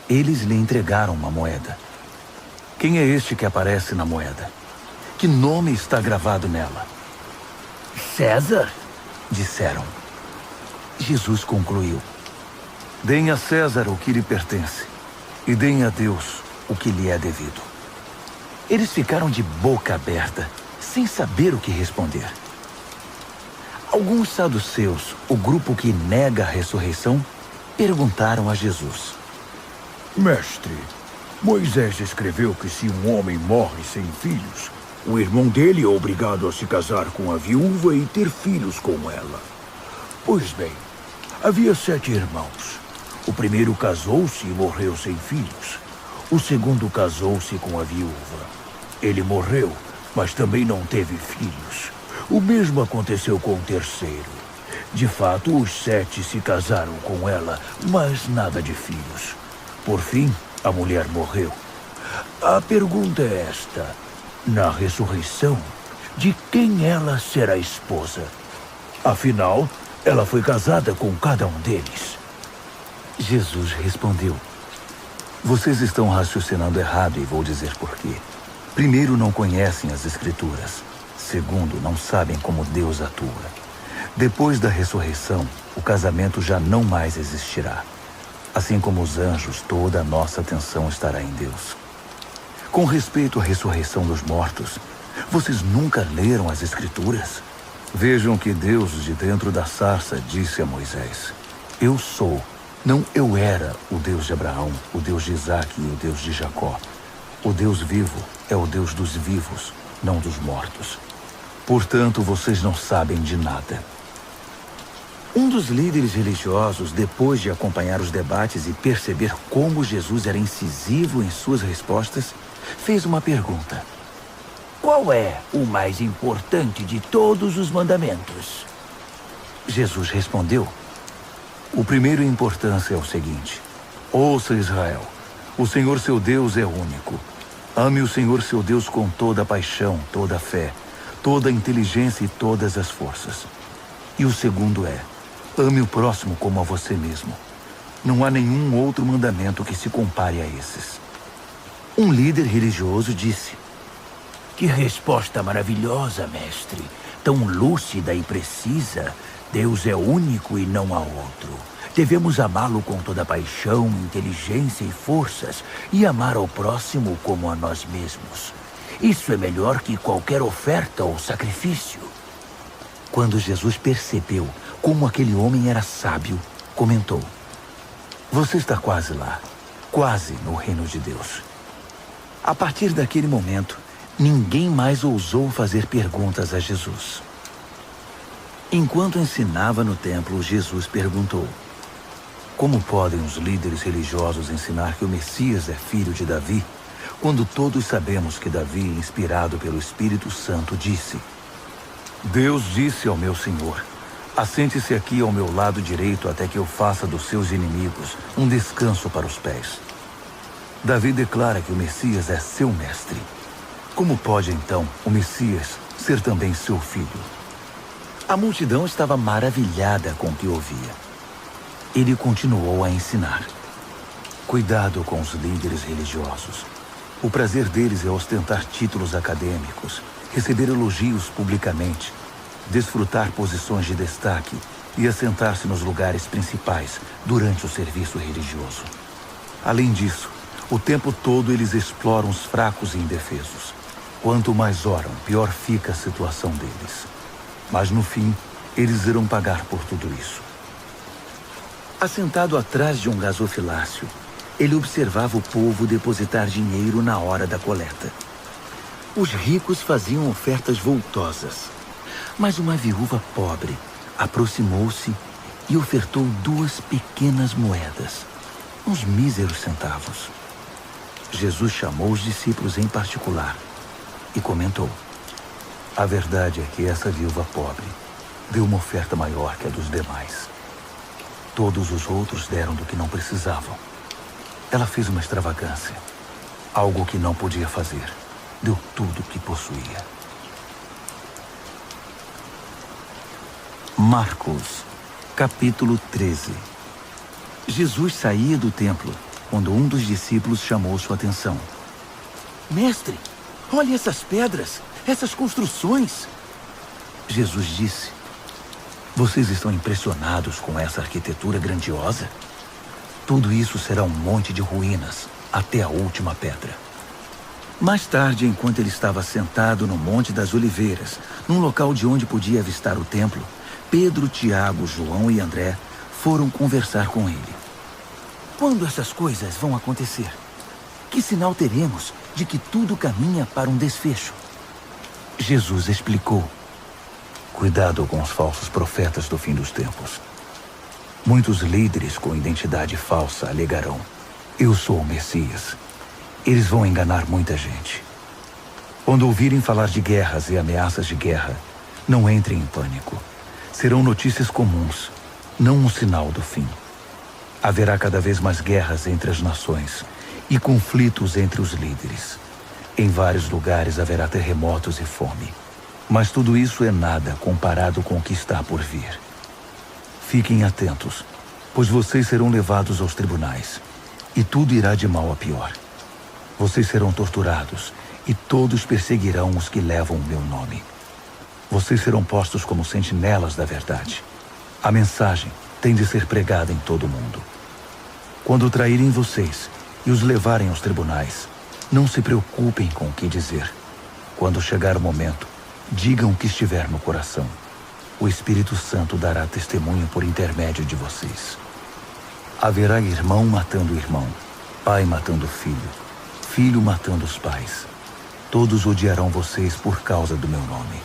Eles lhe entregaram uma moeda. Quem é este que aparece na moeda? Que nome está gravado nela? César, disseram. Jesus concluiu: deem a César o que lhe pertence, e deem a Deus o que lhe é devido. Eles ficaram de boca aberta, sem saber o que responder. Alguns saduceus, o grupo que nega a ressurreição, perguntaram a Jesus: mestre, Moisés escreveu que se um homem morre sem filhos, o irmão dele é obrigado a se casar com a viúva e ter filhos com ela. Pois bem, havia 7 irmãos. O primeiro casou-se e morreu sem filhos. O segundo casou-se com a viúva. Ele morreu, mas também não teve filhos. O mesmo aconteceu com o terceiro. De fato, os 7 se casaram com ela, mas nada de filhos. Por fim, a mulher morreu. A pergunta é esta: na ressurreição, de quem ela será esposa? Afinal, ela foi casada com cada um deles. Jesus respondeu: vocês estão raciocinando errado e vou dizer por quê. Primeiro, não conhecem as Escrituras. Segundo, não sabem como Deus atua. Depois da ressurreição, o casamento já não mais existirá. Assim como os anjos, toda a nossa atenção estará em Deus. Com respeito à ressurreição dos mortos, vocês nunca leram as Escrituras? Vejam que Deus, de dentro da sarça, disse a Moisés: eu sou, não eu era, o Deus de Abraão, o Deus de Isaque e o Deus de Jacó. O Deus vivo é o Deus dos vivos, não dos mortos. Portanto, vocês não sabem de nada. Um dos líderes religiosos, depois de acompanhar os debates e perceber como Jesus era incisivo em suas respostas, fez uma pergunta: qual é o mais importante de todos os mandamentos? Jesus respondeu: o primeiro em importância é o seguinte: ouça, Israel, o Senhor seu Deus é único. Ame o Senhor seu Deus com toda a paixão, toda a fé, toda a inteligência e todas as forças. E o segundo é: ame o próximo como a você mesmo. Não há nenhum outro mandamento que se compare a esses. Um líder religioso disse: que resposta maravilhosa, mestre. Tão lúcida e precisa. Deus é único e não há outro. Devemos amá-lo com toda a paixão, inteligência e forças e amar ao próximo como a nós mesmos. Isso é melhor que qualquer oferta ou sacrifício. Quando Jesus percebeu como aquele homem era sábio, comentou: Você está quase lá, quase no reino de Deus. A partir daquele momento, ninguém mais ousou fazer perguntas a Jesus. Enquanto ensinava no templo, Jesus perguntou: Como podem os líderes religiosos ensinar que o Messias é filho de Davi, quando todos sabemos que Davi, inspirado pelo Espírito Santo, disse: Deus disse ao meu Senhor: Assente-se aqui ao meu lado direito até que eu faça dos seus inimigos um descanso para os pés. Davi declara que o Messias é seu mestre. Como pode, então, o Messias ser também seu filho? A multidão estava maravilhada com o que ouvia. Ele continuou a ensinar: Cuidado com os líderes religiosos. O prazer deles é ostentar títulos acadêmicos, receber elogios publicamente, desfrutar posições de destaque e assentar-se nos lugares principais durante o serviço religioso. Além disso, o tempo todo eles exploram os fracos e indefesos. Quanto mais oram, pior fica a situação deles. Mas no fim, eles irão pagar por tudo isso. Assentado atrás de um gasofilácio, ele observava o povo depositar dinheiro na hora da coleta. Os ricos faziam ofertas voltosas, mas uma viúva pobre aproximou-se e ofertou 2 pequenas moedas, uns míseros centavos. Jesus chamou os discípulos em particular e comentou: A verdade é que essa viúva pobre deu uma oferta maior que a dos demais. Todos os outros deram do que não precisavam. Ela fez uma extravagância, algo que não podia fazer. Deu tudo o que possuía. Marcos, capítulo 13. Jesus saía do templo quando um dos discípulos chamou sua atenção. Mestre, olhe essas pedras, essas construções. Jesus disse: Vocês estão impressionados com essa arquitetura grandiosa? Tudo isso será um monte de ruínas, até a última pedra. Mais tarde, enquanto ele estava sentado no Monte das Oliveiras, num local de onde podia avistar o templo, Pedro, Tiago, João e André foram conversar com ele. Quando essas coisas vão acontecer? Que sinal teremos de que tudo caminha para um desfecho? Jesus explicou: Cuidado com os falsos profetas do fim dos tempos. Muitos líderes com identidade falsa alegarão: Eu sou o Messias. Eles vão enganar muita gente. Quando ouvirem falar de guerras e ameaças de guerra, não entrem em pânico. Serão notícias comuns, não um sinal do fim. Haverá cada vez mais guerras entre as nações e conflitos entre os líderes. Em vários lugares haverá terremotos e fome. Mas tudo isso é nada comparado com o que está por vir. Fiquem atentos, pois vocês serão levados aos tribunais, e tudo irá de mal a pior. Vocês serão torturados, e todos perseguirão os que levam o meu nome. Vocês serão postos como sentinelas da verdade. A mensagem tem de ser pregada em todo o mundo. Quando traírem vocês e os levarem aos tribunais, não se preocupem com o que dizer. Quando chegar o momento, digam o que estiver no coração. O Espírito Santo dará testemunho por intermédio de vocês. Haverá irmão matando irmão, pai matando filho, filho matando os pais. Todos odiarão vocês por causa do meu nome.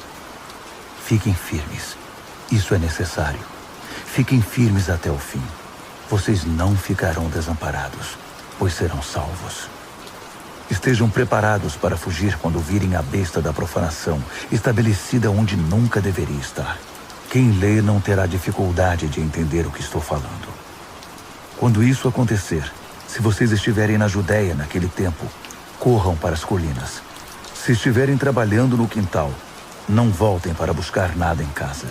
Fiquem firmes. Isso é necessário. Fiquem firmes até o fim. Vocês não ficarão desamparados, pois serão salvos. Estejam preparados para fugir quando virem a besta da profanação, estabelecida onde nunca deveria estar. Quem lê não terá dificuldade de entender o que estou falando. Quando isso acontecer, se vocês estiverem na Judéia naquele tempo, corram para as colinas. Se estiverem trabalhando no quintal, não voltem para buscar nada em casa.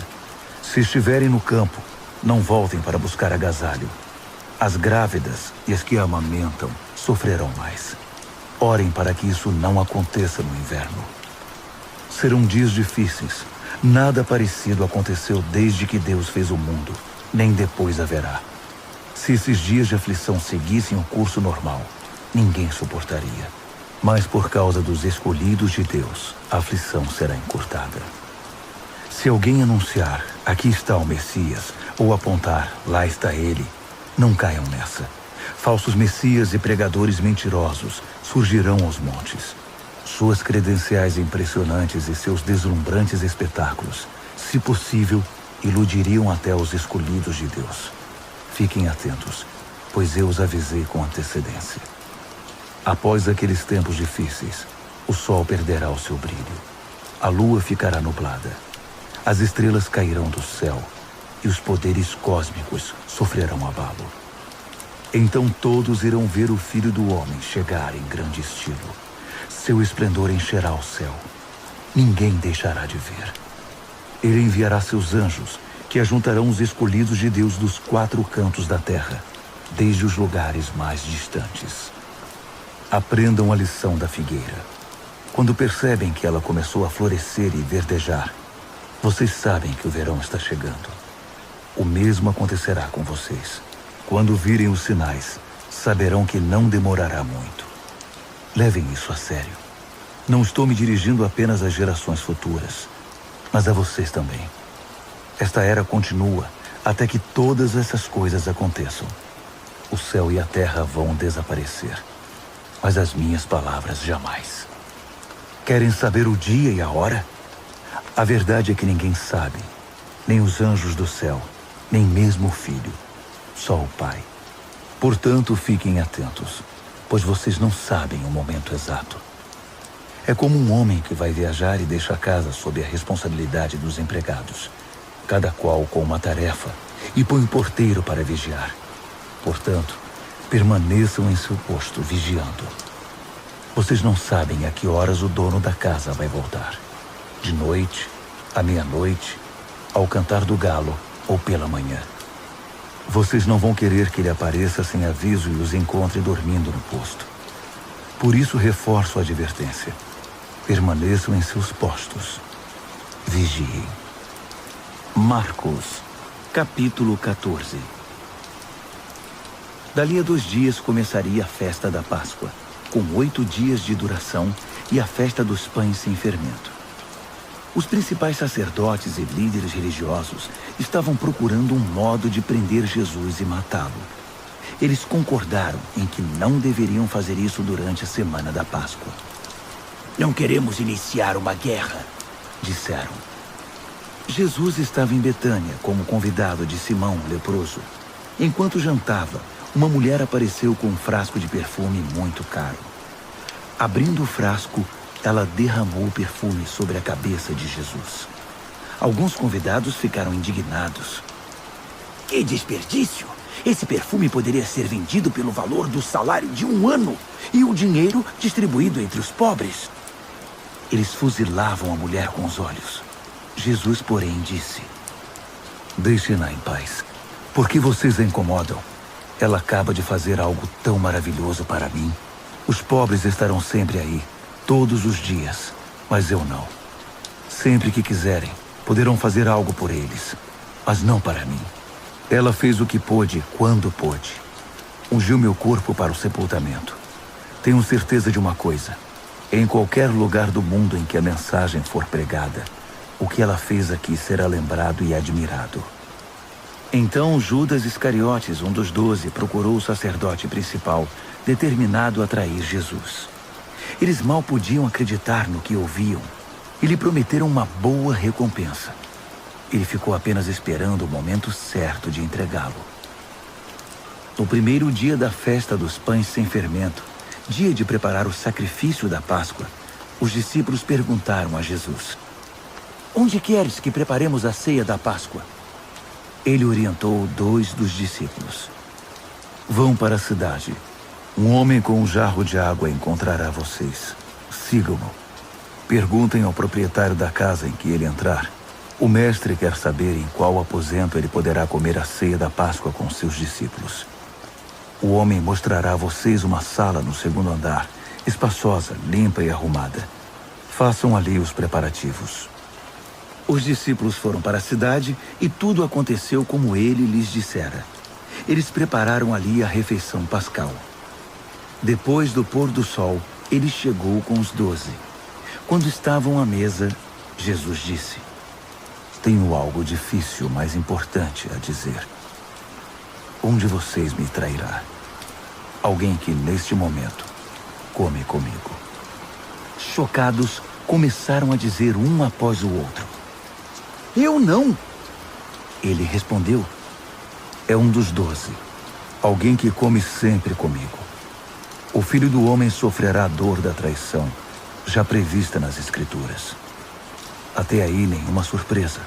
Se estiverem no campo, não voltem para buscar agasalho. As grávidas e as que amamentam sofrerão mais. Orem para que isso não aconteça no inverno. Serão dias difíceis. Nada parecido aconteceu desde que Deus fez o mundo, nem depois haverá. Se esses dias de aflição seguissem o curso normal, ninguém suportaria. Mas por causa dos escolhidos de Deus, a aflição será encurtada. Se alguém anunciar, aqui está o Messias, ou apontar, lá está ele, não caiam nessa. Falsos messias e pregadores mentirosos surgirão aos montes. Suas credenciais impressionantes e seus deslumbrantes espetáculos, se possível, iludiriam até os escolhidos de Deus. Fiquem atentos, pois eu os avisei com antecedência. Após aqueles tempos difíceis, o sol perderá o seu brilho. A lua ficará nublada. As estrelas cairão do céu e os poderes cósmicos sofrerão abalo. Então todos irão ver o Filho do Homem chegar em grande estilo. Seu esplendor encherá o céu. Ninguém deixará de ver. Ele enviará seus anjos, que ajuntarão os escolhidos de Deus dos 4 cantos da terra, desde os lugares mais distantes. Aprendam a lição da figueira. Quando percebem que ela começou a florescer e verdejar, vocês sabem que o verão está chegando. O mesmo acontecerá com vocês. Quando virem os sinais, saberão que não demorará muito. Levem isso a sério. Não estou me dirigindo apenas às gerações futuras, mas a vocês também. Esta era continua até que todas essas coisas aconteçam. O céu e a terra vão desaparecer, mas as minhas palavras jamais. Querem saber o dia e a hora? A verdade é que ninguém sabe, nem os anjos do céu, nem mesmo o Filho, só o Pai. Portanto, fiquem atentos, pois vocês não sabem o momento exato. É como um homem que vai viajar e deixa a casa sob a responsabilidade dos empregados, cada qual com uma tarefa, e põe o porteiro para vigiar. Portanto, permaneçam em seu posto, vigiando. Vocês não sabem a que horas o dono da casa vai voltar. De noite, à meia-noite, ao cantar do galo ou pela manhã. Vocês não vão querer que ele apareça sem aviso e os encontre dormindo no posto. Por isso reforço a advertência. Permaneçam em seus postos. Vigiem. Marcos, capítulo 14. Dali a 2 dias começaria a festa da Páscoa, com 8 dias de duração, e a festa dos pães sem fermento. Os principais sacerdotes e líderes religiosos estavam procurando um modo de prender Jesus e matá-lo. Eles concordaram em que não deveriam fazer isso durante a semana da Páscoa. Não queremos iniciar uma guerra, disseram. Jesus estava em Betânia como convidado de Simão, o leproso. Enquanto jantava, uma mulher apareceu com um frasco de perfume muito caro. Abrindo o frasco, ela derramou o perfume sobre a cabeça de Jesus. Alguns convidados ficaram indignados. Que desperdício! Esse perfume poderia ser vendido pelo valor do salário de 1 ano e o dinheiro distribuído entre os pobres. Eles fuzilavam a mulher com os olhos. Jesus, porém, disse: Deixem-na em paz. Por que vocês a incomodam? Ela acaba de fazer algo tão maravilhoso para mim. Os pobres estarão sempre aí, todos os dias, mas eu não. Sempre que quiserem, poderão fazer algo por eles, mas não para mim. Ela fez o que pôde, quando pôde. Ungiu meu corpo para o sepultamento. Tenho certeza de uma coisa. Em qualquer lugar do mundo em que a mensagem for pregada, o que ela fez aqui será lembrado e admirado. Então Judas Iscariotes, um dos 12, procurou o sacerdote principal, determinado a trair Jesus. Eles mal podiam acreditar no que ouviam e lhe prometeram uma boa recompensa. Ele ficou apenas esperando o momento certo de entregá-lo. No primeiro dia da festa dos pães sem fermento, dia de preparar o sacrifício da Páscoa, os discípulos perguntaram a Jesus: Onde queres que preparemos a ceia da Páscoa? Ele orientou 2 dos discípulos. Vão para a cidade. Um homem com um jarro de água encontrará vocês. Sigam-no. Perguntem ao proprietário da casa em que ele entrar. O mestre quer saber em qual aposento ele poderá comer a ceia da Páscoa com seus discípulos. O homem mostrará a vocês uma sala no 2º andar, espaçosa, limpa e arrumada. Façam ali os preparativos. Os discípulos foram para a cidade e tudo aconteceu como ele lhes dissera. Eles prepararam ali a refeição pascal. Depois do pôr do sol, ele chegou com os 12. Quando estavam à mesa, Jesus disse: tenho algo difícil, mas importante a dizer. Um de vocês me trairá. Alguém que, neste momento, come comigo. Chocados, começaram a dizer um após o outro: eu não! Ele respondeu: é um dos 12. Alguém que come sempre comigo. O Filho do Homem sofrerá a dor da traição, já prevista nas Escrituras. Até aí, nenhuma surpresa.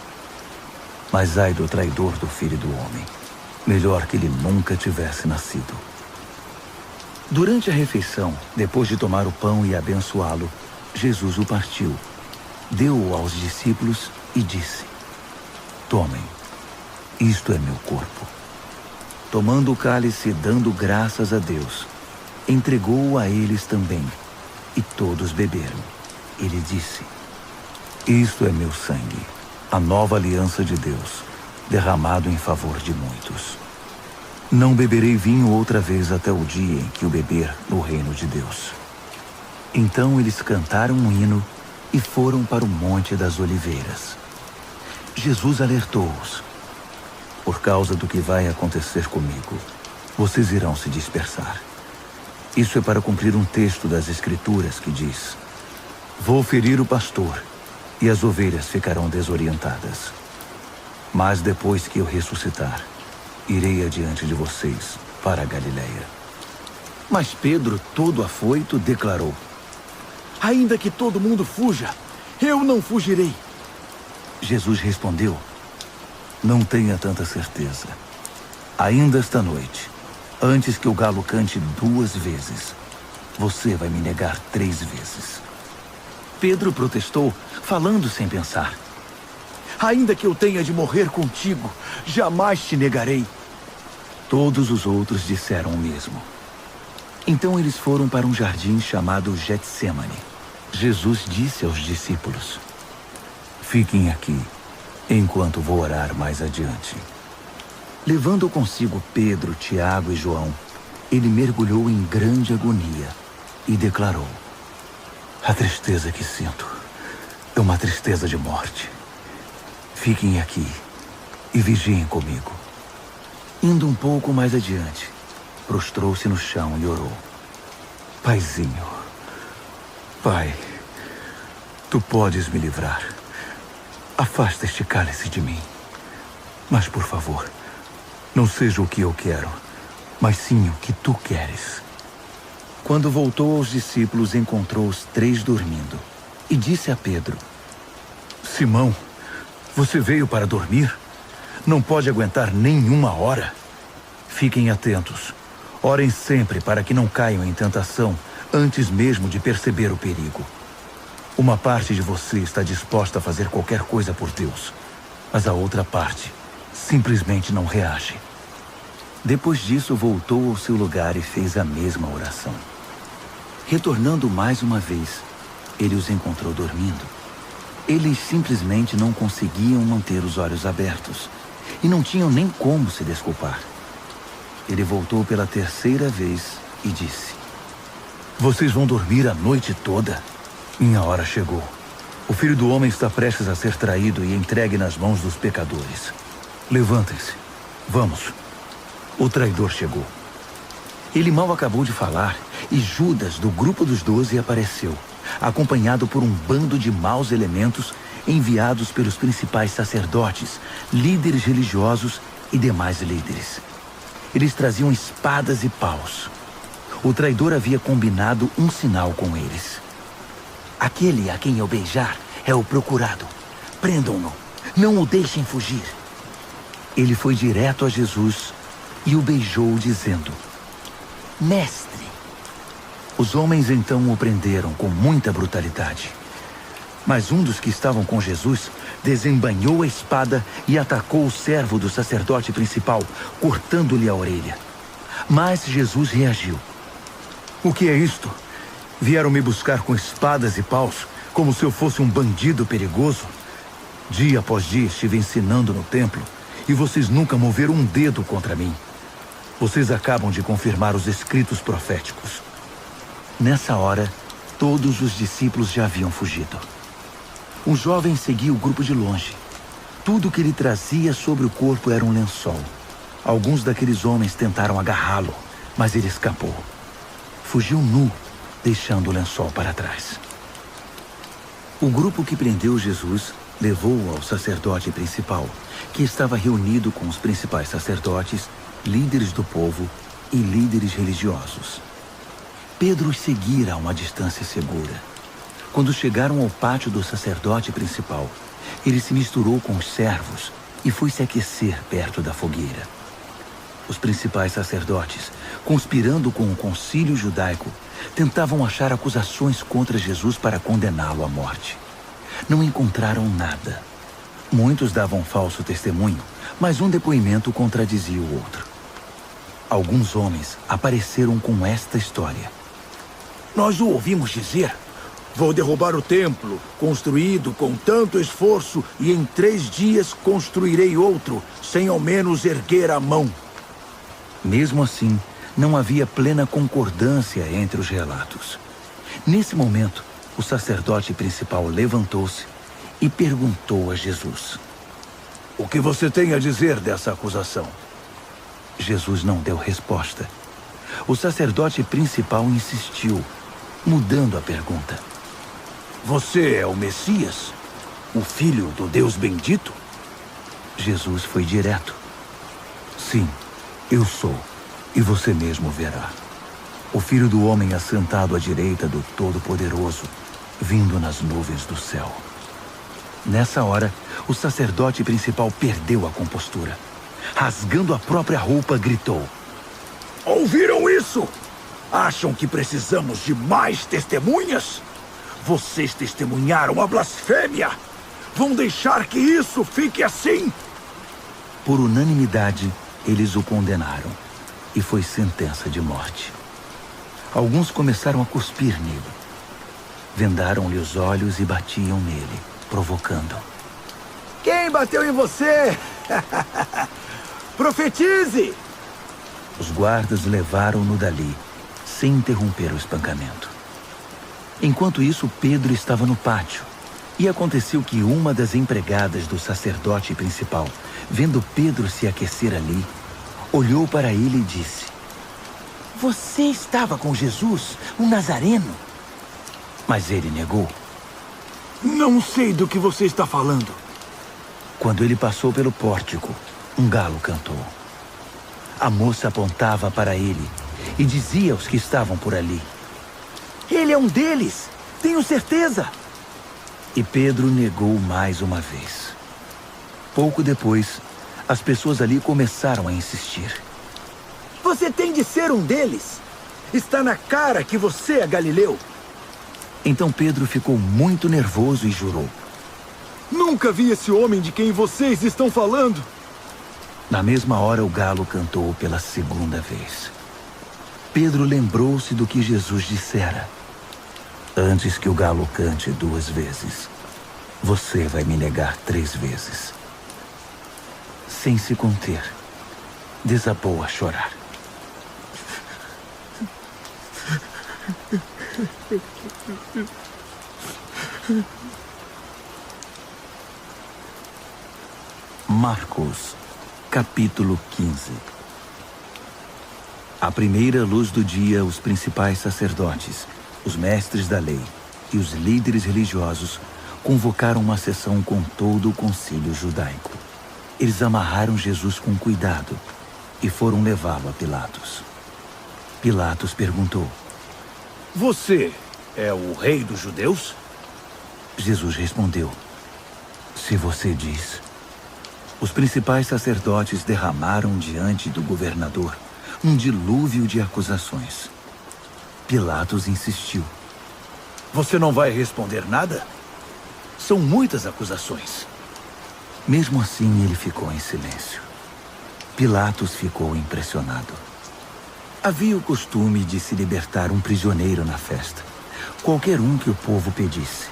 Mas ai do traidor do Filho do Homem. Melhor que ele nunca tivesse nascido. Durante a refeição, depois de tomar o pão e abençoá-lo, Jesus o partiu, deu-o aos discípulos e disse: tomem, isto é meu corpo. Tomando o cálice e dando graças a Deus, entregou-o a eles também, e todos beberam. Ele disse: isto é meu sangue, a nova aliança de Deus, derramado em favor de muitos. Não beberei vinho outra vez até o dia em que o beber no reino de Deus. Então eles cantaram um hino e foram para o Monte das Oliveiras. Jesus alertou-os: por causa do que vai acontecer comigo, vocês irão se dispersar. Isso é para cumprir um texto das Escrituras que diz: vou ferir o pastor, e as ovelhas ficarão desorientadas. Mas depois que eu ressuscitar, irei adiante de vocês para a Galileia. Mas Pedro, todo afoito, declarou: ainda que todo mundo fuja, eu não fugirei. Jesus respondeu: não tenha tanta certeza. Ainda esta noite, antes que o galo cante 2 vezes, você vai me negar 3 vezes. Pedro protestou, falando sem pensar: ainda que eu tenha de morrer contigo, jamais te negarei. Todos os outros disseram o mesmo. Então eles foram para um jardim chamado Getsêmani. Jesus disse aos discípulos: fiquem aqui, enquanto vou orar mais adiante. Levando consigo Pedro, Tiago e João, ele mergulhou em grande agonia e declarou: a tristeza que sinto é uma tristeza de morte. Fiquem aqui e vigiem comigo. Indo um pouco mais adiante, prostrou-se no chão e orou: Paizinho, Pai, tu podes me livrar. Afasta este cálice de mim. Mas, por favor, não seja o que eu quero, mas sim o que tu queres. Quando voltou aos discípulos, encontrou os 3 dormindo e disse a Pedro: Simão, você veio para dormir? Não pode aguentar nem 1 hora? Fiquem atentos. Orem sempre para que não caiam em tentação antes mesmo de perceber o perigo. Uma parte de você está disposta a fazer qualquer coisa por Deus, mas a outra parte simplesmente não reage. Depois disso, voltou ao seu lugar e fez a mesma oração. Retornando mais uma vez, ele os encontrou dormindo. Eles simplesmente não conseguiam manter os olhos abertos e não tinham nem como se desculpar. Ele voltou pela 3ª vez e disse: Vocês vão dormir a noite toda? Minha hora chegou. O Filho do Homem está prestes a ser traído e entregue nas mãos dos pecadores. Levantem-se. Vamos. O traidor chegou. Ele mal acabou de falar e Judas, do grupo dos 12, apareceu, acompanhado por um bando de maus elementos enviados pelos principais sacerdotes, líderes religiosos e demais líderes. Eles traziam espadas e paus. O traidor havia combinado um sinal com eles. Aquele a quem eu beijar é o procurado. Prendam-no. Não o deixem fugir. Ele foi direto a Jesus e o beijou, dizendo: Mestre. Os homens então o prenderam com muita brutalidade. Mas um dos que estavam com Jesus desembainhou a espada e atacou o servo do sacerdote principal, cortando-lhe a orelha. Mas Jesus reagiu. O que é isto? Vieram me buscar com espadas e paus, como se eu fosse um bandido perigoso? Dia após dia estive ensinando no templo, e vocês nunca moveram um dedo contra mim. Vocês acabam de confirmar os escritos proféticos. Nessa hora, Todos os discípulos já haviam fugido. Um jovem seguia o grupo de longe. Tudo que ele trazia sobre o corpo era um lençol. Alguns daqueles homens tentaram agarrá-lo, mas ele escapou. Fugiu nu, deixando o lençol para trás. O grupo que prendeu Jesus levou-o ao sacerdote principal, que estava reunido com os principais sacerdotes, líderes do povo e líderes religiosos. Pedro os seguira a uma distância segura. Quando chegaram ao pátio do sacerdote principal, ele se misturou com os servos e foi se aquecer perto da fogueira. Os principais sacerdotes, conspirando com o concílio judaico, tentavam achar acusações contra Jesus para condená-lo à morte. Não encontraram nada. Muitos davam falso testemunho, mas um depoimento contradizia o outro. Alguns homens apareceram com esta história. Nós o ouvimos dizer: vou derrubar o templo, construído com tanto esforço, e em 3 dias construirei outro, sem ao menos erguer a mão. Mesmo assim, não havia plena concordância entre os relatos. Nesse momento, o sacerdote principal levantou-se e perguntou a Jesus: O que você tem a dizer dessa acusação? Jesus não deu resposta. O sacerdote principal insistiu, mudando a pergunta. Você é o Messias? O Filho do Deus bendito? Jesus foi direto. Sim, eu sou, e você mesmo verá. O Filho do Homem assentado à direita do Todo-Poderoso, vindo nas nuvens do céu. Nessa hora, o sacerdote principal perdeu a compostura. Rasgando a própria roupa, gritou: Ouviram isso? Acham que precisamos de mais testemunhas? Vocês testemunharam a blasfêmia! Vão deixar que isso fique assim? Por unanimidade, eles o condenaram, e foi sentença de morte. Alguns começaram a cuspir nele. Vendaram-lhe os olhos e batiam nele, provocando. Quem bateu em você? Profetize! Os guardas levaram-no dali, sem interromper o espancamento. Enquanto isso, Pedro estava no pátio. E aconteceu que uma das empregadas do sacerdote principal, vendo Pedro se aquecer ali, olhou para ele e disse: Você estava com Jesus, o Nazareno? Mas ele negou. Não sei do que você está falando. Quando ele passou pelo pórtico, um galo cantou. A moça apontava para ele e dizia aos que estavam por ali: Ele é um deles, tenho certeza. E Pedro negou mais uma vez. Pouco depois, as pessoas ali começaram a insistir. Você tem de ser um deles. Está na cara que você é galileu. Então Pedro ficou muito nervoso e jurou: Nunca vi esse homem de quem vocês estão falando. Na mesma hora, o galo cantou pela segunda vez. Pedro lembrou-se do que Jesus dissera: Antes que o galo cante 2 vezes, você vai me negar 3 vezes. Sem se conter, desabou a chorar. Marcos, capítulo 15. À primeira luz do dia, os principais sacerdotes, os mestres da lei e os líderes religiosos convocaram uma sessão com todo o concílio judaico. Eles amarraram Jesus com cuidado e foram levá-lo a Pilatos. Pilatos perguntou: Você é o rei dos judeus? Jesus respondeu: Se você diz. Os principais sacerdotes derramaram diante do governador um dilúvio de acusações. Pilatos insistiu: Você não vai responder nada? São muitas acusações. Mesmo assim, ele ficou em silêncio. Pilatos ficou impressionado. Havia o costume de se libertar um prisioneiro na festa, qualquer um que o povo pedisse.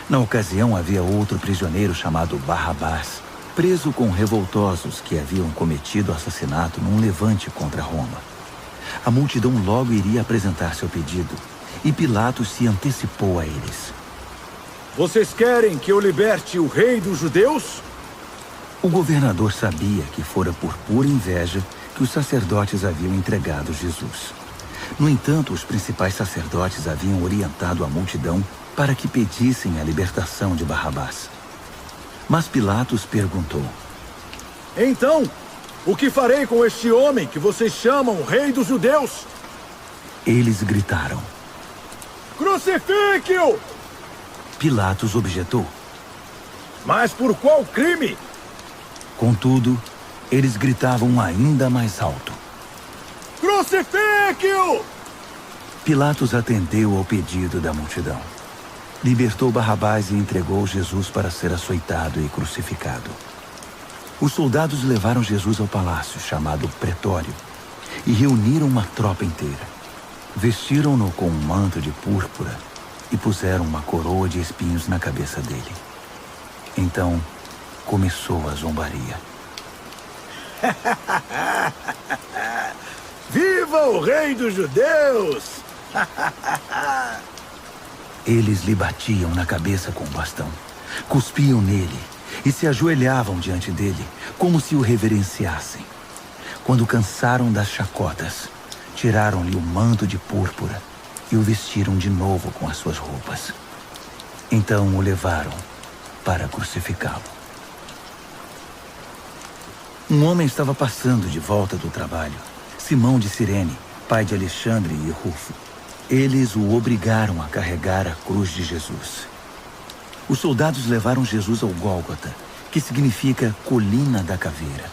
Na ocasião, havia outro prisioneiro chamado Barrabás, preso com revoltosos que haviam cometido assassinato num levante contra Roma. A multidão logo iria apresentar seu pedido, E Pilatos se antecipou a eles. Vocês querem que eu liberte o rei dos judeus? O governador sabia que fora por pura inveja que os sacerdotes haviam entregado Jesus. No entanto, os principais sacerdotes haviam orientado a multidão para que pedissem a libertação de Barrabás. Mas Pilatos perguntou: Então, o que farei com este homem que vocês chamam rei dos judeus? Eles gritaram. Crucifique-o! Pilatos objetou. Mas por qual crime? Contudo, eles gritavam ainda mais alto. Crucifique-o! Pilatos atendeu ao pedido da multidão. Libertou Barrabás e entregou Jesus para ser açoitado e crucificado. Os soldados levaram Jesus ao palácio, chamado Pretório, e reuniram uma tropa inteira. Vestiram-no com um manto de púrpura e puseram uma coroa de espinhos na cabeça dele. Então, começou a zombaria. Viva o rei dos judeus! Eles lhe batiam na cabeça com o bastão, cuspiam nele e se ajoelhavam diante dele, como se o reverenciassem. Quando cansaram das chacotas, tiraram-lhe o manto de púrpura e o vestiram de novo com as suas roupas. Então o levaram para crucificá-lo. Um homem estava passando de volta do trabalho, Simão de Cirene, pai de Alexandre e Rufo. Eles o obrigaram a carregar a cruz de Jesus. Os soldados levaram Jesus ao Gólgota, que significa Colina da Caveira.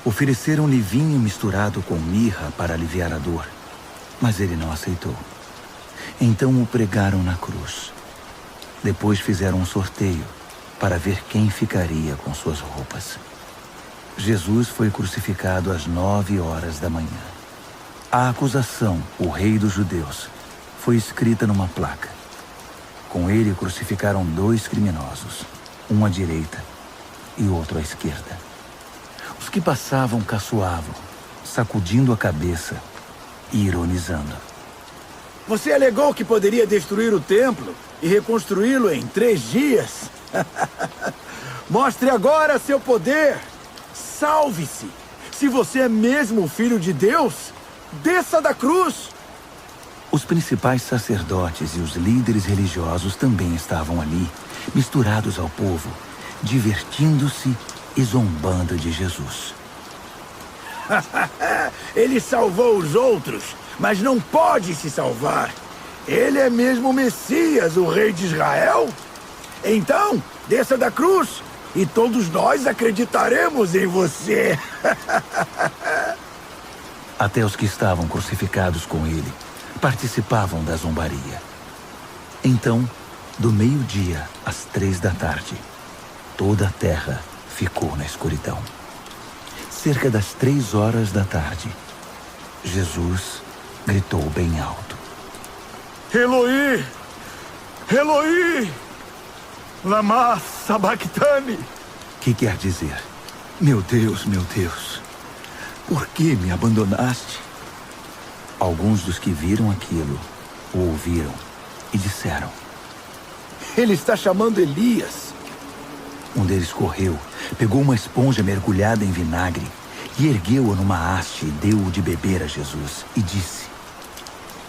Ofereceram-lhe vinho misturado com mirra para aliviar a dor, mas ele não aceitou. Então o pregaram na cruz. Depois fizeram um sorteio para ver quem ficaria com suas roupas. Jesus foi crucificado às 9 horas da manhã. A acusação, o rei dos judeus, foi escrita numa placa. Com ele crucificaram 2 criminosos, um à direita e outro à esquerda. Os que passavam caçoavam, sacudindo a cabeça e ironizando. Você alegou que poderia destruir o templo e reconstruí-lo em 3 dias. Mostre agora seu poder. Salve-se! Se você é mesmo o Filho de Deus, desça da cruz! Os principais sacerdotes e os líderes religiosos também estavam ali, misturados ao povo, divertindo-se e zombando de Jesus. Ele salvou os outros, mas não pode se salvar. Ele é mesmo o Messias, o rei de Israel? Então, desça da cruz e todos nós acreditaremos em você. Até os que estavam crucificados com ele participavam da zombaria. Então, do meio-dia às 3 da tarde, toda a terra ficou na escuridão. Cerca das 3 horas da tarde, Jesus gritou bem alto: Eloi! Eloi! Lama sabachthani! Que quer dizer: meu Deus, por que me abandonaste? Alguns dos que viram aquilo o ouviram e disseram: Ele está chamando Elias. Um deles correu, pegou uma esponja mergulhada em vinagre e ergueu-a numa haste e deu-o de beber a Jesus e disse: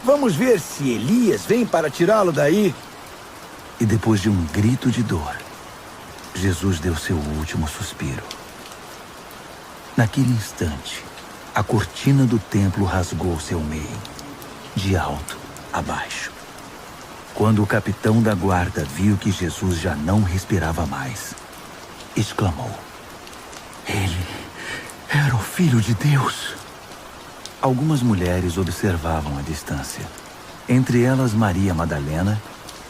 Vamos ver se Elias vem para tirá-lo daí. E depois de um grito de dor, Jesus deu seu último suspiro. Naquele instante, a cortina do templo rasgou-se ao meio, de alto a baixo. Quando o capitão da guarda viu que Jesus já não respirava mais, exclamou: Ele era o Filho de Deus. Algumas mulheres observavam à distância. Entre elas Maria Madalena,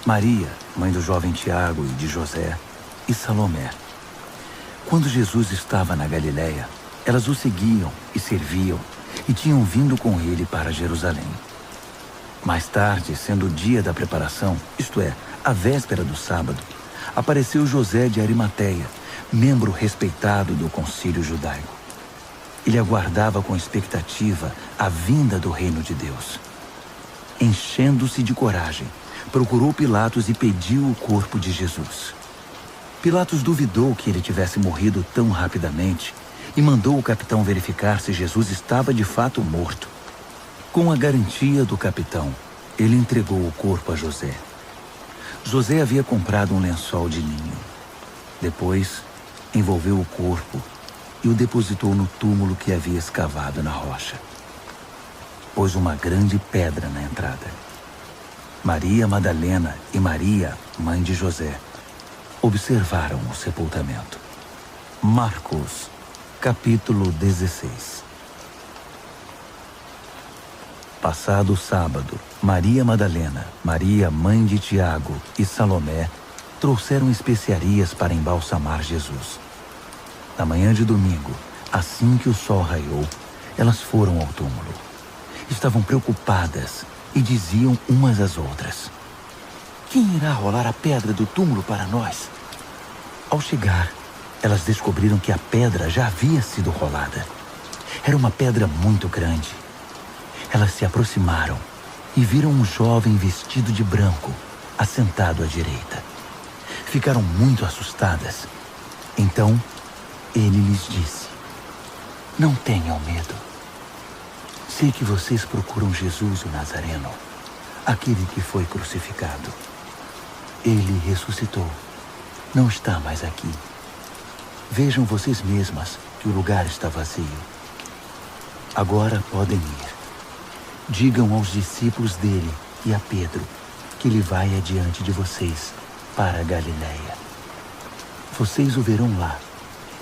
Maria, mãe do jovem Tiago e de José, e Salomé. Quando Jesus estava na Galiléia, elas o seguiam e serviam e tinham vindo com ele para Jerusalém. Mais tarde, sendo o dia da preparação, isto é, a véspera do sábado, apareceu José de Arimateia, membro respeitado do concílio judaico. Ele aguardava com expectativa a vinda do reino de Deus. enchendo-se de coragem, procurou Pilatos e pediu o corpo de Jesus. Pilatos duvidou que ele tivesse morrido tão rapidamente e mandou o capitão verificar se Jesus estava de fato morto. Com a garantia do capitão, ele entregou o corpo a José. José havia comprado um lençol de linho. Depois, envolveu o corpo e o depositou no túmulo que havia escavado na rocha. Pôs uma grande pedra na entrada. Maria Madalena e Maria, mãe de José, observaram o sepultamento. Marcos, capítulo 16. Passado o sábado, Maria Madalena, Maria, mãe de Tiago e Salomé trouxeram especiarias para embalsamar Jesus. Na manhã de domingo, assim que o sol raiou, elas foram ao túmulo. Estavam preocupadas e diziam umas às outras: quem irá rolar a pedra do túmulo para nós? Ao chegar, elas descobriram que a pedra já havia sido rolada. Era uma pedra muito grande. Elas se aproximaram e viram um jovem vestido de branco, assentado à direita. Ficaram muito assustadas. Então, ele lhes disse: não tenham medo. Sei que vocês procuram Jesus o Nazareno, aquele que foi crucificado. Ele ressuscitou. Não está mais aqui. Vejam vocês mesmas que o lugar está vazio. Agora podem ir. Digam aos discípulos dele e a Pedro que ele vai adiante de vocês para a Galiléia. Vocês o verão lá,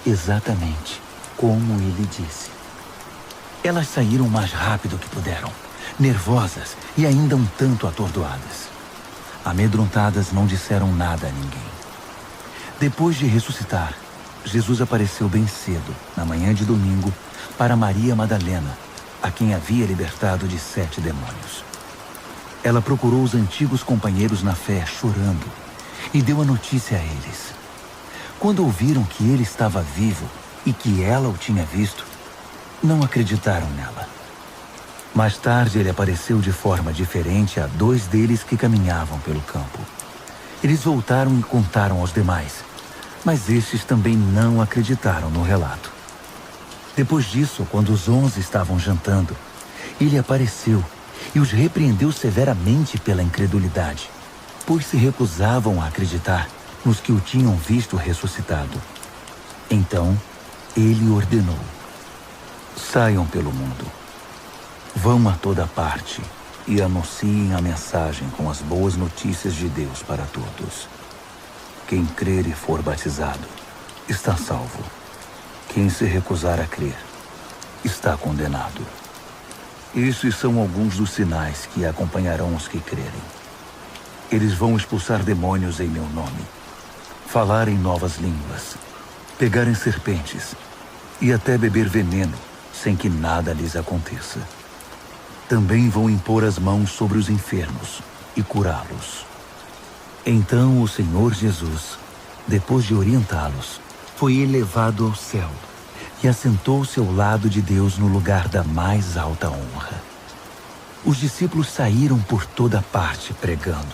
exatamente como ele disse. Elas saíram o mais rápido que puderam, nervosas e ainda um tanto atordoadas. Amedrontadas, não disseram nada a ninguém. Depois de ressuscitar, Jesus apareceu bem cedo, na manhã de domingo, para Maria Madalena, a quem havia libertado de 7 demônios. Ela procurou os antigos companheiros na fé, chorando, e deu a notícia a eles. Quando ouviram que ele estava vivo e que ela o tinha visto, não acreditaram nela. Mais tarde, ele apareceu de forma diferente a 2 deles que caminhavam pelo campo. Eles voltaram e contaram aos demais, mas estes também não acreditaram no relato. Depois disso, quando os 11 estavam jantando, ele apareceu e os repreendeu severamente pela incredulidade, pois se recusavam a acreditar nos que o tinham visto ressuscitado. Então, ele ordenou: saiam pelo mundo. Vão a toda parte e anunciem a mensagem com as boas notícias de Deus para todos. Quem crer e for batizado está salvo. Quem se recusar a crer está condenado. Estes são alguns dos sinais que acompanharão os que crerem. Eles vão expulsar demônios em meu nome, falar em novas línguas, pegar em serpentes e até beber veneno sem que nada lhes aconteça. Também vão impor as mãos sobre os enfermos e curá-los. Então o Senhor Jesus, depois de orientá-los, foi elevado ao céu e assentou-se ao lado de Deus no lugar da mais alta honra. Os discípulos saíram por toda parte pregando.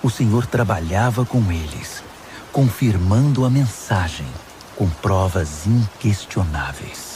O Senhor trabalhava com eles, confirmando a mensagem com provas inquestionáveis.